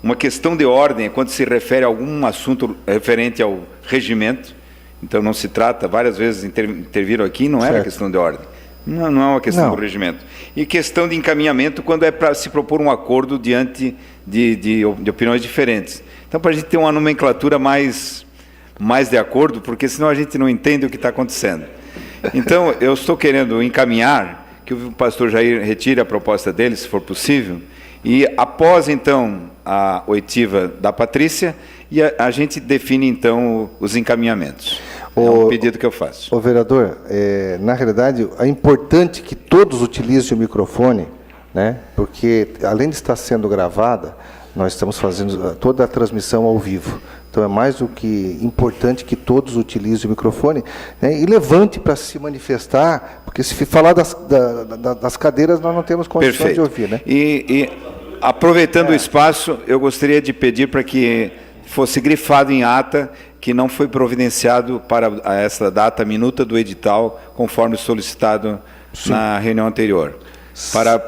Uma questão de ordem é quando se refere a algum assunto referente ao regimento. Então, não se trata, várias vezes interviram aqui, não era questão de ordem. Não é uma questão do regimento. E questão de encaminhamento, quando é para se propor um acordo diante de opiniões diferentes. Então, para a gente ter uma nomenclatura mais de acordo, porque senão a gente não entende o que está acontecendo. Então, eu estou querendo encaminhar que o pastor Jair retire a proposta dele, se for possível, e após, então, a oitiva da Patrícia, e a gente define, então, os encaminhamentos. É um pedido que eu faço. Vereador, na realidade, é importante que todos utilizem o microfone, né? Porque, além de estar sendo gravada, nós estamos fazendo toda a transmissão ao vivo. Então, é mais do que importante que todos utilizem o microfone, né, e levante para se manifestar, porque se falar das cadeiras, nós não temos condições de ouvir. Né? E aproveitando o espaço, eu gostaria de pedir para que fosse grifado em ata que não foi providenciado para essa data minuta do edital, conforme solicitado na reunião anterior,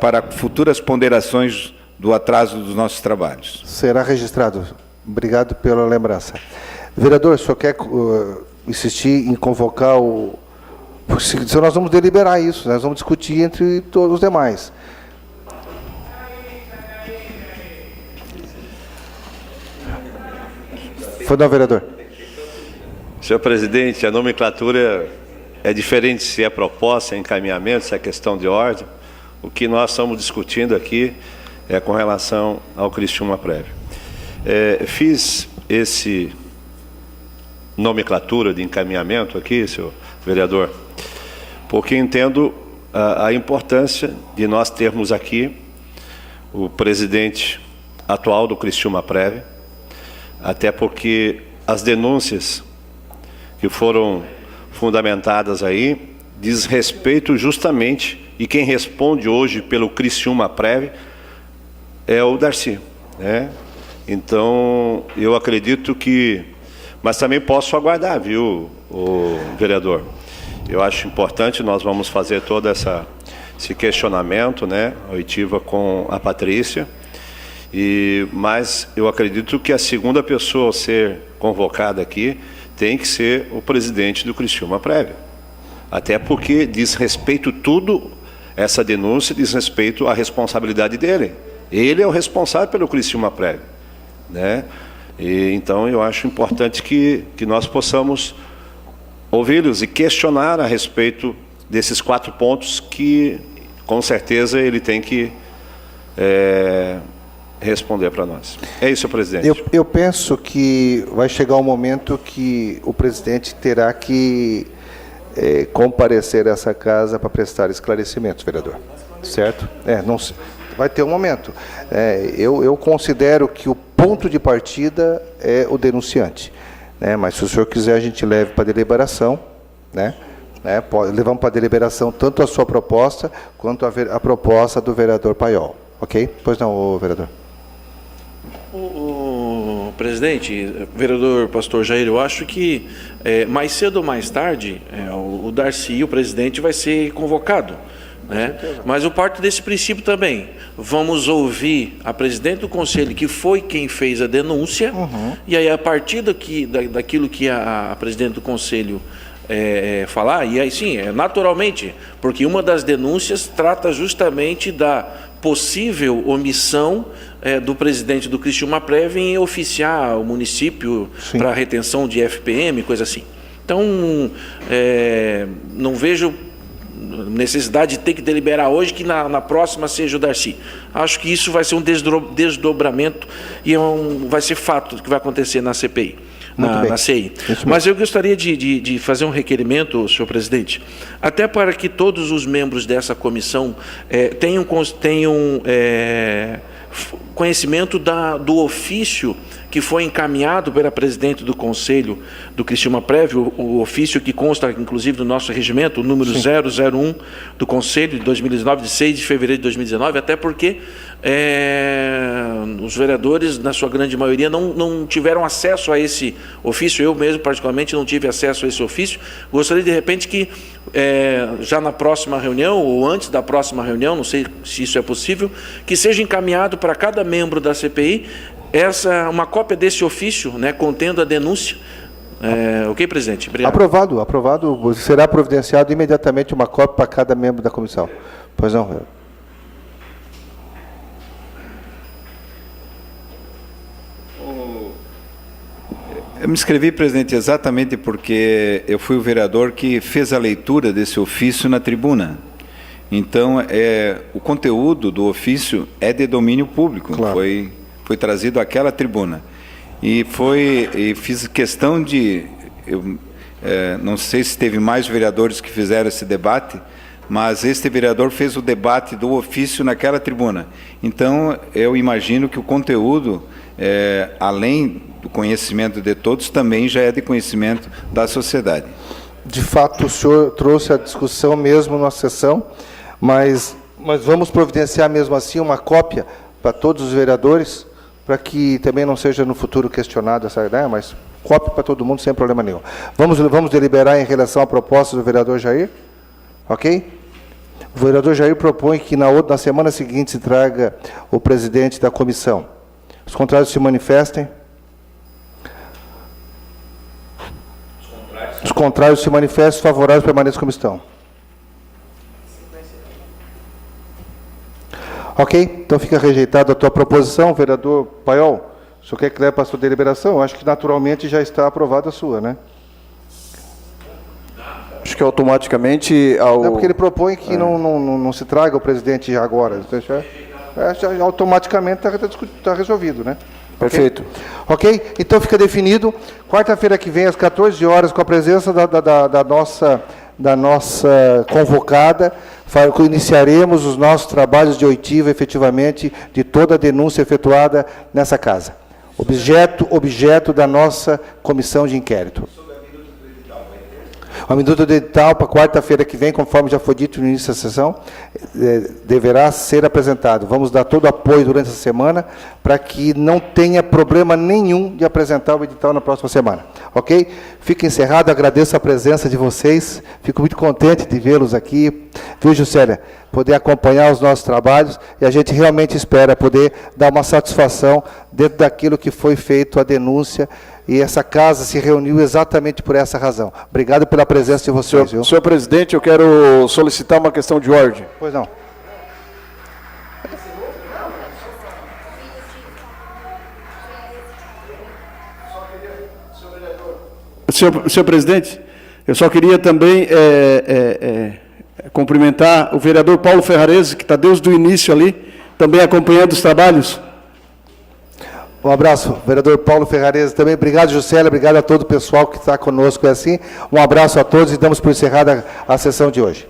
para futuras ponderações do atraso dos nossos trabalhos. Será registrado. Obrigado pela lembrança. Vereador, o senhor quer insistir em convocar o... Se nós vamos deliberar isso, nós vamos discutir entre todos os demais. Foi não, vereador. Senhor presidente, a nomenclatura é diferente se é proposta, se é encaminhamento, se é questão de ordem. O que nós estamos discutindo aqui é com relação ao Criciúma Prévio. Fiz esse nomenclatura de encaminhamento aqui, senhor vereador, porque entendo a importância de nós termos aqui o presidente atual do Criciúma Prévio, até porque as denúncias que foram fundamentadas aí diz respeito justamente, e quem responde hoje pelo Criciúma Prévio é o Darcy, né? Então, eu acredito que... Mas também posso aguardar, viu, o vereador? Eu acho importante, nós vamos fazer todo esse questionamento, né, oitiva com a Patrícia, mas eu acredito que a segunda pessoa a ser convocada aqui tem que ser o presidente do Criciúma Prévio. Até porque diz respeito tudo, essa denúncia diz respeito à responsabilidade dele. Ele é o responsável pelo Criciúma Prévio, né? E, então, eu acho importante que nós possamos ouvi-los e questionar a respeito desses 4 pontos que, com certeza, ele tem que responder para nós. É isso, presidente. Eu penso que vai chegar um momento que o presidente terá que comparecer a essa casa para prestar esclarecimentos, vereador. Certo? Não vai ter um momento. Eu considero que o ponto de partida é o denunciante, né? Mas se o senhor quiser, a gente leve para deliberação, né? Levamos para deliberação tanto a sua proposta quanto a proposta do vereador Paiol, ok? Pois não, vereador. O presidente, vereador pastor Jair, eu acho que mais cedo ou mais tarde o Darcy, o presidente, vai ser convocado, né? Mas eu parto desse princípio também. Vamos ouvir a presidente do conselho, que foi quem fez a denúncia, e aí a partir daquilo que a presidente do conselho falar, e aí sim, naturalmente, porque uma das denúncias trata justamente da possível omissão do presidente do Criciúma Prévio em oficiar o município para retenção de FPM, coisa assim. Então, não vejo necessidade de ter que deliberar hoje que na próxima seja o Darcy. Acho que isso vai ser um desdobramento e vai ser fato que vai acontecer na CPI, na CI. Mas eu gostaria de fazer um requerimento, senhor presidente, até para que todos os membros dessa comissão tenham conhecimento do ofício que foi encaminhado pela presidente do Conselho do Criciúma Prévio, o ofício que consta, inclusive, do nosso regimento, o número 001 do Conselho de 2019, de 6 de fevereiro de 2019, até porque os vereadores, na sua grande maioria, não tiveram acesso a esse ofício. Eu mesmo, particularmente, não tive acesso a esse ofício. Gostaria, de repente, que já na próxima reunião, ou antes da próxima reunião, não sei se isso é possível, que seja encaminhado para cada membro da CPI uma cópia desse ofício, né, contendo a denúncia. Ok, presidente? Obrigado. Aprovado. Será providenciado imediatamente uma cópia para cada membro da comissão. Pois não, Eu me inscrevi, presidente, exatamente porque eu fui o vereador que fez a leitura desse ofício na tribuna. Então, o conteúdo do ofício é de domínio público, claro. Foi trazido àquela tribuna. E fiz questão de... não sei se teve mais vereadores que fizeram esse debate, mas este vereador fez o debate do ofício naquela tribuna. Então, eu imagino que o conteúdo, além do conhecimento de todos, também já é de conhecimento da sociedade. De fato, o senhor trouxe a discussão mesmo na sessão, mas vamos providenciar mesmo assim uma cópia para todos os vereadores, para que também não seja no futuro questionado essa ideia, mas cópia para todo mundo sem problema nenhum. Vamos deliberar em relação à proposta do vereador Jair? Ok? O vereador Jair propõe que na semana seguinte se traga o presidente da comissão. Os contrários se manifestem. Os contrários se manifestem, favoráveis permaneçam como estão. Ok? Então fica rejeitada a tua proposição, vereador Paiol. O senhor quer que leve para a sua deliberação? Eu acho que naturalmente já está aprovada a sua, né? Acho que automaticamente... Não, porque ele propõe que não se traga o presidente já agora. Já automaticamente está resolvido, né? Perfeito. Ok? Então fica definido. Quarta-feira que vem, às 14 horas, com a presença da nossa convocada, iniciaremos os nossos trabalhos de oitiva, efetivamente, de toda a denúncia efetuada nessa casa. Objeto da nossa comissão de inquérito. A minuta do edital para quarta-feira que vem, conforme já foi dito no início da sessão, deverá ser apresentado. Vamos dar todo o apoio durante essa semana para que não tenha problema nenhum de apresentar o edital na próxima semana. Ok? Fica encerrado, agradeço a presença de vocês, fico muito contente de vê-los aqui, viu, Juscelia? Poder acompanhar os nossos trabalhos, e a gente realmente espera poder dar uma satisfação dentro daquilo que foi feito a denúncia, e essa casa se reuniu exatamente por essa razão. Obrigado pela presença de vocês. Senhor presidente, eu quero solicitar uma questão de ordem. Pois não. Senhor presidente, eu só queria também cumprimentar o vereador Paulo Ferrarese, que está desde o início ali, também acompanhando os trabalhos. Um abraço, vereador Paulo Ferrarese também. Obrigado, Juscelia, obrigado a todo o pessoal que está conosco. Um abraço a todos e damos por encerrada a sessão de hoje.